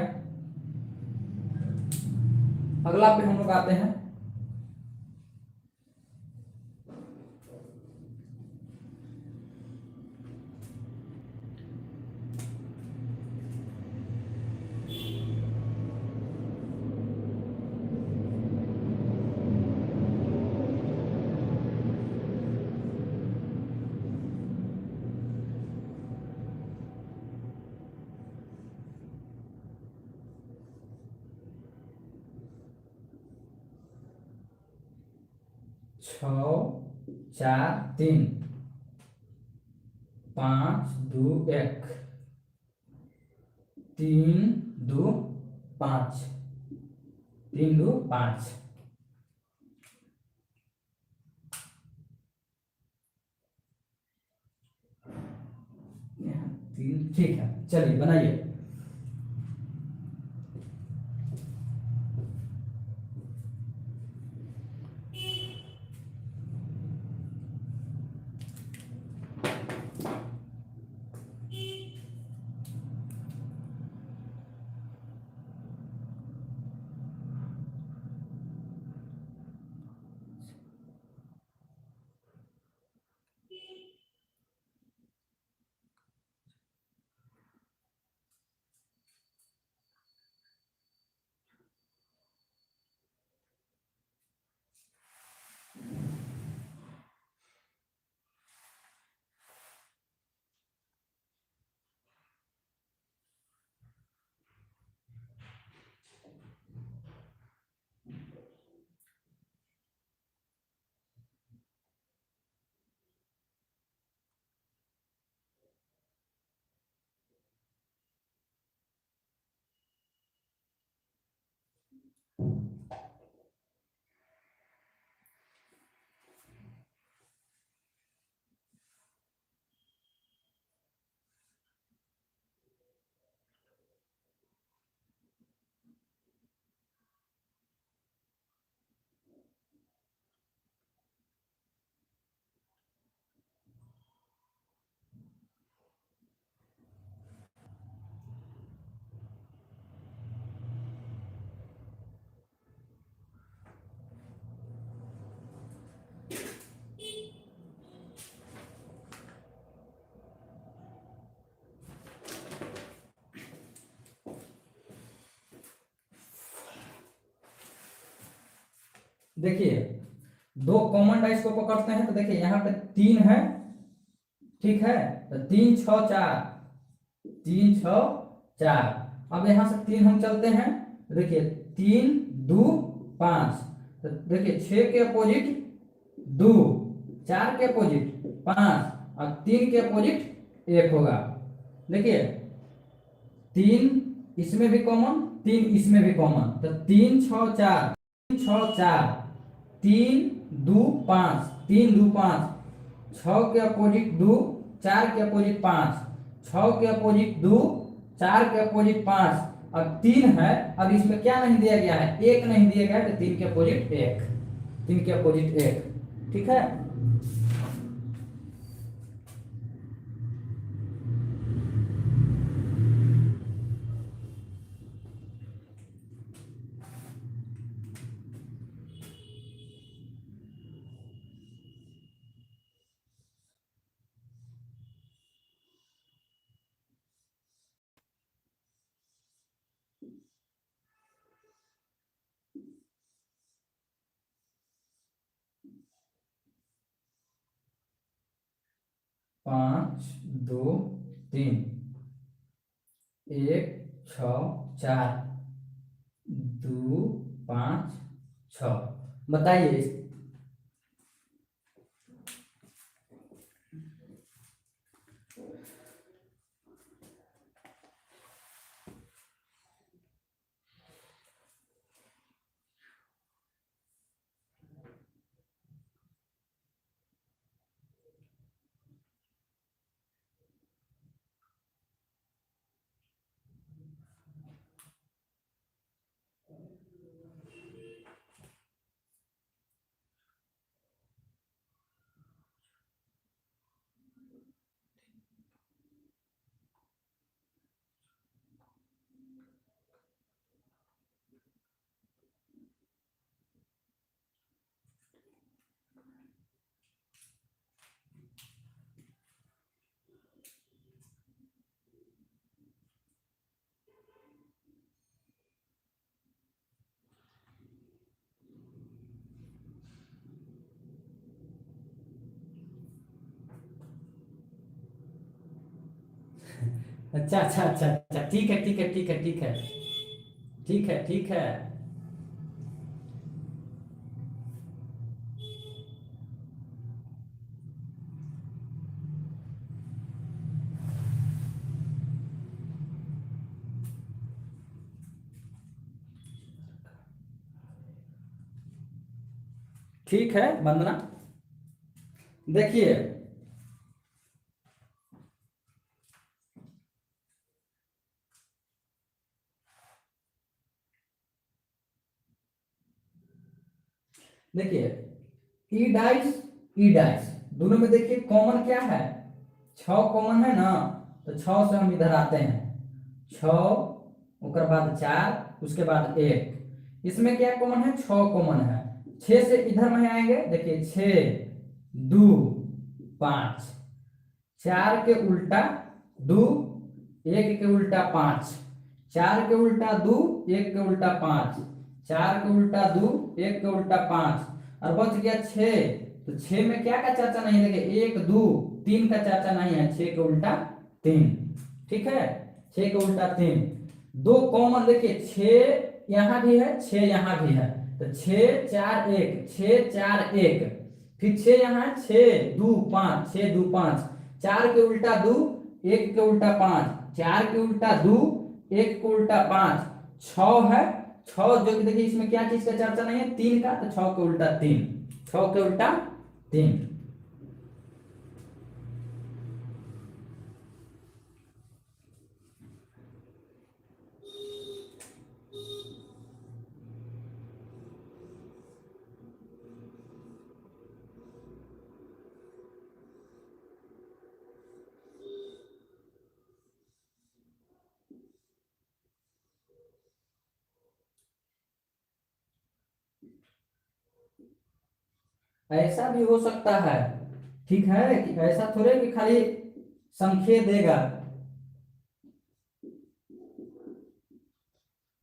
अगला पे हम लोग आते हैं, छ 4 3, 5 2 1, 3 2 5, 3 2 5, 3, ठीक है, चलिए बनाइए। देखिए, दो कॉमन डाइस को पकड़ते हैं तो देखिए यहाँ पे 3 है, ठीक है, तो 3 6 4, 3 6 4। अब यहाँ से 3 हम चलते हैं, देखिए 3 2 5, तो देखिए 6 के अपोजिट 2, 4 के अपोजिट 5 और 3 के अपोजिट 1 होगा। देखिए 3 इसमें भी कॉमन, 3 इसमें भी कॉमन, तो 3 6 4, 3 6 4, 3 2 5, 3 2 5, 6 के अपोजिट 2, 4 के अपोजिट 5, 6 के अपोजिट 2, 4 के अपोजिट 5 और 3 है। अब इसमें क्या नहीं दिया गया है, 1 नहीं दिया गया है, तो 3 के अपोजिट 1, 3 के अपोजिट 1, ठीक है। पाँच दो तीन, 1 6 4, 2 5 6, बताइए। अच्छा अच्छा अच्छा अच्छा, ठीक है ठीक है ठीक है ठीक है ठीक है ठीक है ठीक है वंदना। देखिए देखिए ई डाइस ई डाइस दोनों में देखिए कॉमन क्या है, 6 कॉमन है ना, तो 6 से हम इधर आते हैं, 6 उसके बाद 4 उसके बाद 1, इसमें क्या कॉमन है, 6 कॉमन है। 6 से इधर में आएंगे, देखिए 6 2 5, 4 के उल्टा 2, 1 के उल्टा 5, 4 के उल्टा 2 1 के उल्टा 5, 4 के उल्टा 2 1 के उल्टा 5, और बच गया 6। तो 6 में क्या का चाचा नहीं है, देखिए 1 2 3 का चाचा नहीं है, 6 के उल्टा 3, ठीक है, 6 के उल्टा 3। दो कॉमन देखिए 6 यहां भी है 6 यहां भी है, तो 6 4 1, 6 4 1, फिर 6 यहाँ 6 2 5, 6 2 5, 4 के उल्टा 2 1 के उल्टा 5, 4 के उल्टा 2 1 के उल्टा 5, 6 है 6, जो कि देखिए इसमें क्या चीज का चर्चा नहीं है, 3 का, तो 6 के उल्टा 3, 6 के उल्टा 3। ऐसा भी हो सकता है, ठीक है, कि ऐसा थोड़े कि खाली संख्या देगा,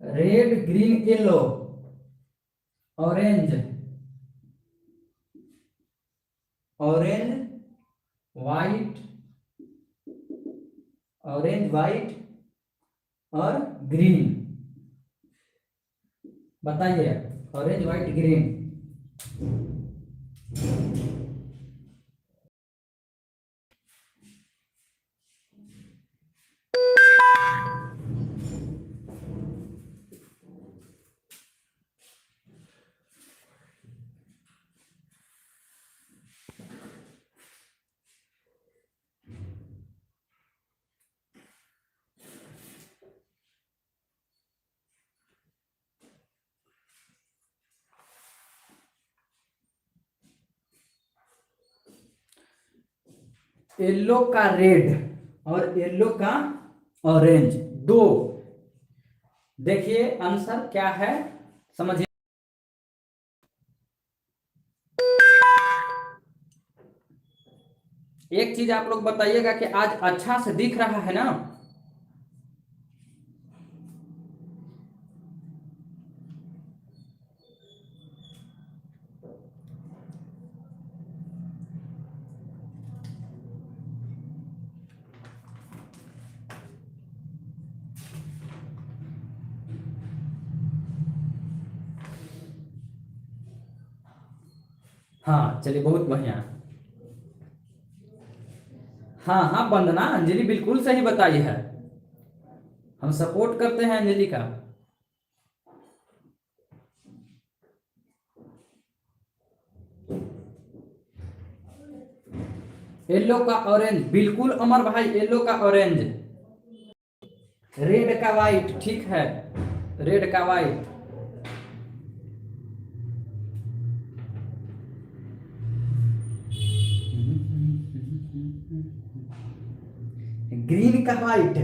red green yellow, orange orange white, orange white और ग्रीन, बताइए ऑरेंज वाइट ग्रीन। येलो का रेड और येलो का ऑरेंज, दो, देखिए आंसर क्या है, समझिए। एक चीज आप लोग बताइएगा कि आज अच्छा से दिख रहा है ना, हाँ चलिए बहुत बढ़िया। हाँ हाँ वंदना अंजलि बिल्कुल सही बताई है, हम सपोर्ट करते हैं अंजलि का। येलो का ऑरेंज, बिल्कुल अमर भाई, येलो का ऑरेंज, रेड का वाइट, ठीक है, रेड का वाइट, ग्रीन का वाइट,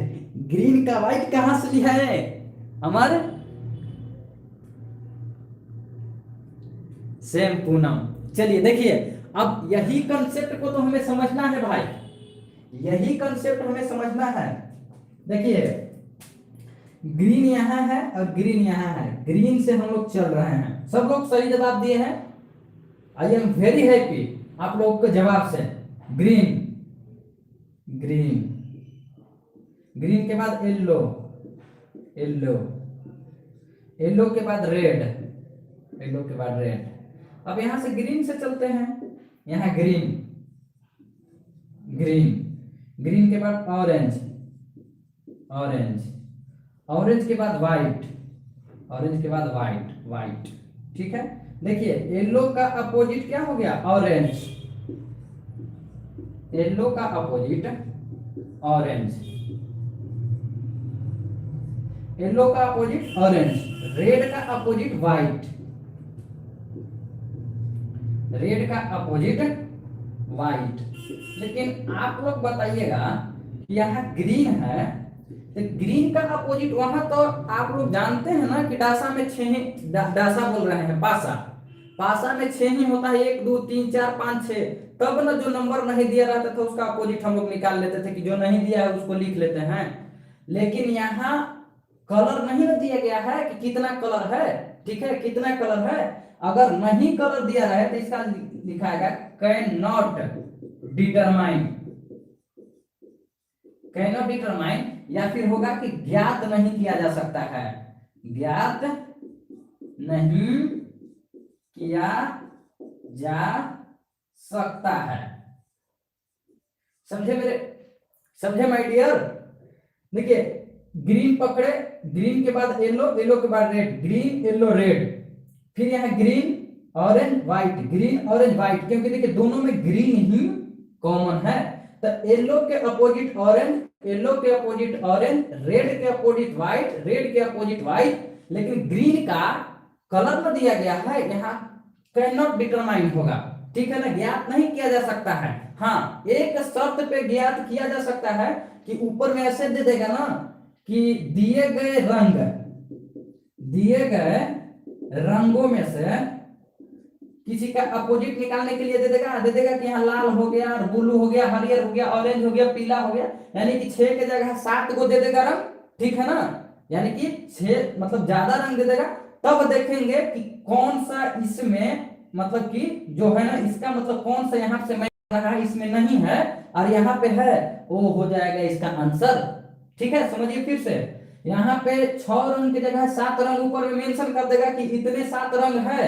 ग्रीन का वाइट कहां से लिया है अमर, सेम पूनम। चलिए देखिए अब यही कंसेप्ट को तो हमें समझना है भाई, यही कंसेप्ट हमें समझना है। देखिए ग्रीन यहाँ है और ग्रीन यहाँ है, ग्रीन से हम लोग चल रहे हैं, सब लोग सही जवाब दिए हैं, आई एम वेरी हैप्पी आप लोगों के जवाब से। ग्रीन, ग्रीन, ग्रीन के बाद येलो, येलो, येलो के बाद रेड, येलो के बाद रेड। अब यहां से ग्रीन से चलते हैं, यहाँ ग्रीन, ग्रीन, ग्रीन के बाद ऑरेंज, ऑरेंज, ऑरेंज के बाद व्हाइट, ऑरेंज के बाद व्हाइट, व्हाइट, ठीक है। देखिए येलो का अपोजिट क्या हो गया, ऑरेंज, येलो का अपोजिट ऑरेंज, येलो का अपोजिट ऑरेंज, रेड का अपोजिट व्हाइट, रेड का अपोजिट व्हाइट। लेकिन आप लोग बताइएगा यहाँ ग्रीन है, तो ग्रीन का अपोजिट वहां तो आप लोग जानते हैं ना कि डासा में 6 ही डासा बोल रहे हैं, पासा पासा में 6 ही होता है, 1 2 3 4 5 6। तब ना जो नंबर नहीं दिया रहता था उसका अपोजिट हम लोग निकाल लेते थे कि जो नहीं दिया है उसको लिख लेते हैं। लेकिन यहाँ कलर नहीं ना दिया गया है कि कितना कलर है, ठीक है, कितना कलर है। अगर नहीं कलर दिया है तो इसका लिखाएगा can not determine, can not determine, या फिर होगा कि ज्ञात नहीं किया जा सकता है, ज्ञात नहीं किया जा सकता है। समझे मेरे, समझे माय डियर। देखिए ग्रीन पकड़े, ग्रीन के बाद येलो, येलो के बाद रेड, ग्रीन येलो रेड, फिर यहाँ green orange white, green orange white, क्योंकि देखिए दोनों में ग्रीन ही कॉमन है। तो येलो के अपोजिट ऑरेंज, येलो के अपोजिट ऑरेंज, रेड के अपोजिट व्हाइट, रेड के अपोजिट व्हाइट। लेकिन ग्रीन का कलर में दिया गया है, यहाँ कैन नॉट डिटरमाइन होगा, ठीक है ना, ज्ञात नहीं किया जा सकता है। हाँ एक शर्त पे ज्ञात किया जा सकता है कि ऊपर में ऐसे दे देगा ना कि दिए गए रंग, दिए गए रंगों में से किसी का अपोजिट निकालने के लिए दे देगा कि यहाँ लाल हो गया, ब्लू हो गया, हरियर हो गया, ऑरेंज हो गया, पीला हो गया, यानी कि 6 के जगह 7 को दे देगा रंग, ठीक है ना, यानी कि 6 मतलब ज्यादा रंग दे देगा। तब देखेंगे कि कौन सा इसमें मतलब कि जो है ना इसका मतलब कौन सा यहाँ से मैं रहा इसमें नहीं है और यहाँ पे है, वो हो जाएगा इसका आंसर, ठीक है। समझिए फिर से, यहाँ पे 6 रंग की जगह 7 रंग ऊपर में मेंशन कर देगा कि इतने 7 रंग है,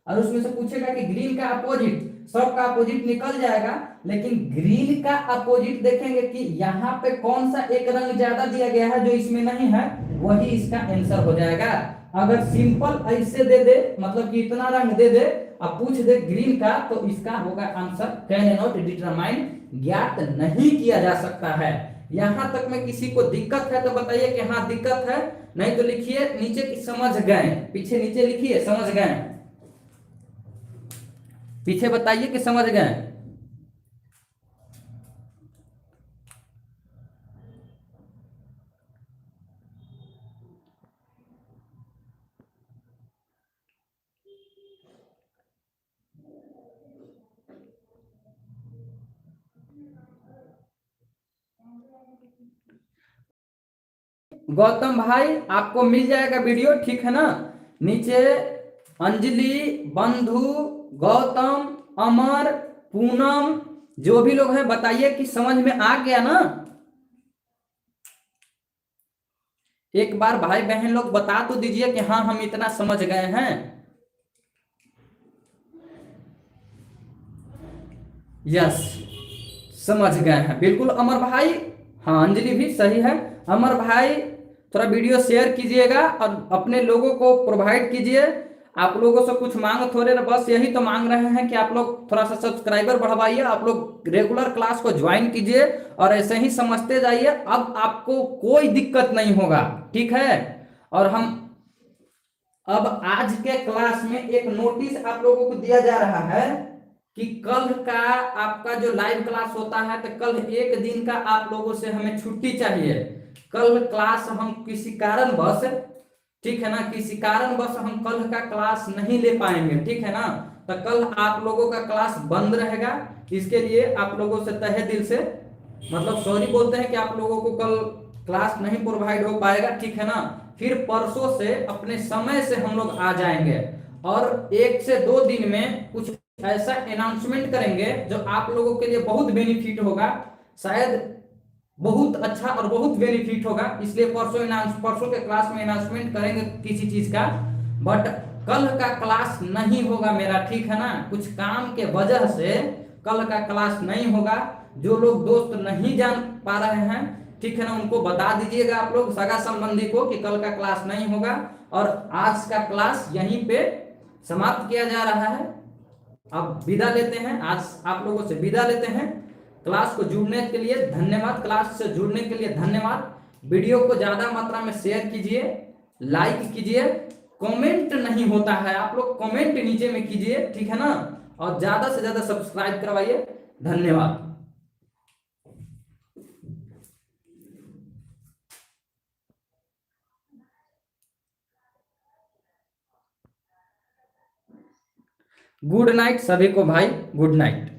और उसमें से पूछेगा कि ग्रीन का अपोजिट, सब का अपोजिट निकल जाएगा, लेकिन ग्रीन का अपोजिट देखेंगे कि यहाँ पे कौन सा एक रंग ज्यादा दिया गया है जो इसमें नहीं है, वही इसका आंसर हो जाएगा। अगर सिंपल ऐसे दे दे मतलब कि इतना रंग दे दे अब पूछ दे ग्रीन का, तो इसका होगा आंसर कैन नॉट डिटरमाइन, ज्ञात नहीं किया जा सकता है। यहां तक में किसी को दिक्कत है तो बताइए कि हाँ दिक्कत है, नहीं तो लिखिए नीचे कि समझ गए, पीछे नीचे लिखिए समझ गए, पीछे बताइए कि समझ गए। गौतम भाई आपको मिल जाएगा वीडियो, ठीक है ना। नीचे अंजलि, बंधु, गौतम, अमर, पूनम, जो भी लोग हैं बताइए कि समझ में आ गया ना। एक बार भाई बहन लोग बता तो दीजिए कि हाँ हम इतना समझ गए हैं। यस समझ गए हैं बिल्कुल अमर भाई, हाँ अंजलि भी सही है। अमर भाई थोड़ा वीडियो शेयर कीजिएगा और अपने लोगों को प्रोवाइड कीजिए। आप लोगों से कुछ मांग थोड़े ना, बस यही तो मांग रहे हैं कि आप लोग थोड़ा सा सब्सक्राइबर बढ़वाइए, आप लोग रेगुलर क्लास को ज्वाइन कीजिए और ऐसे ही समझते जाइए। अब आपको कोई दिक्कत नहीं होगा, ठीक है। और हम अब आज के क्लास में एक नोटिस आप लोगों को दिया जा रहा है कि कल का आपका जो लाइव क्लास होता है, तो कल एक दिन का आप लोगों से हमें छुट्टी चाहिए। कल क्लास हम किसी कारणवश, ठीक है ना, किसी कारणवश हम कल का क्लास नहीं ले पाएंगे, ठीक है ना। तो कल आप लोगों का क्लास बंद रहेगा। इसके लिए आप लोगों से तहे दिल से मतलब सॉरी बोलते हैं कि आप लोगों को कल क्लास नहीं प्रोवाइड हो पाएगा, ठीक है ना। फिर परसों से अपने समय से हम लोग आ जाएंगे और 1 से 2 दिन में कुछ ऐसा अनाउंसमेंट करेंगे जो आप लोगों के लिए बहुत बेनिफिट होगा, शायद बहुत अच्छा और बहुत बेनिफिट होगा। इसलिए परसों के क्लास में अनाउंसमेंट करेंगे किसी चीज का, बट कल का क्लास नहीं होगा मेरा, ठीक है ना। कुछ काम के वजह से कल का क्लास नहीं होगा। जो लोग दोस्त नहीं जान पा रहे हैं, ठीक है ना, उनको बता दीजिएगा आप लोग सगा संबंधी को कि कल का क्लास नहीं होगा। और आज का क्लास यहीं पे समाप्त किया जा रहा है। अब विदा लेते हैं, आज आप लोगों से विदा लेते हैं। क्लास को जुड़ने के लिए धन्यवाद, क्लास से जुड़ने के लिए धन्यवाद। वीडियो को ज्यादा मात्रा में शेयर कीजिए, लाइक कीजिए, कमेंट नहीं होता है आप लोग कमेंट नीचे में कीजिए, ठीक है ना। और ज्यादा से ज्यादा सब्सक्राइब करवाइए। धन्यवाद। गुड नाइट सभी को भाई, गुड नाइट।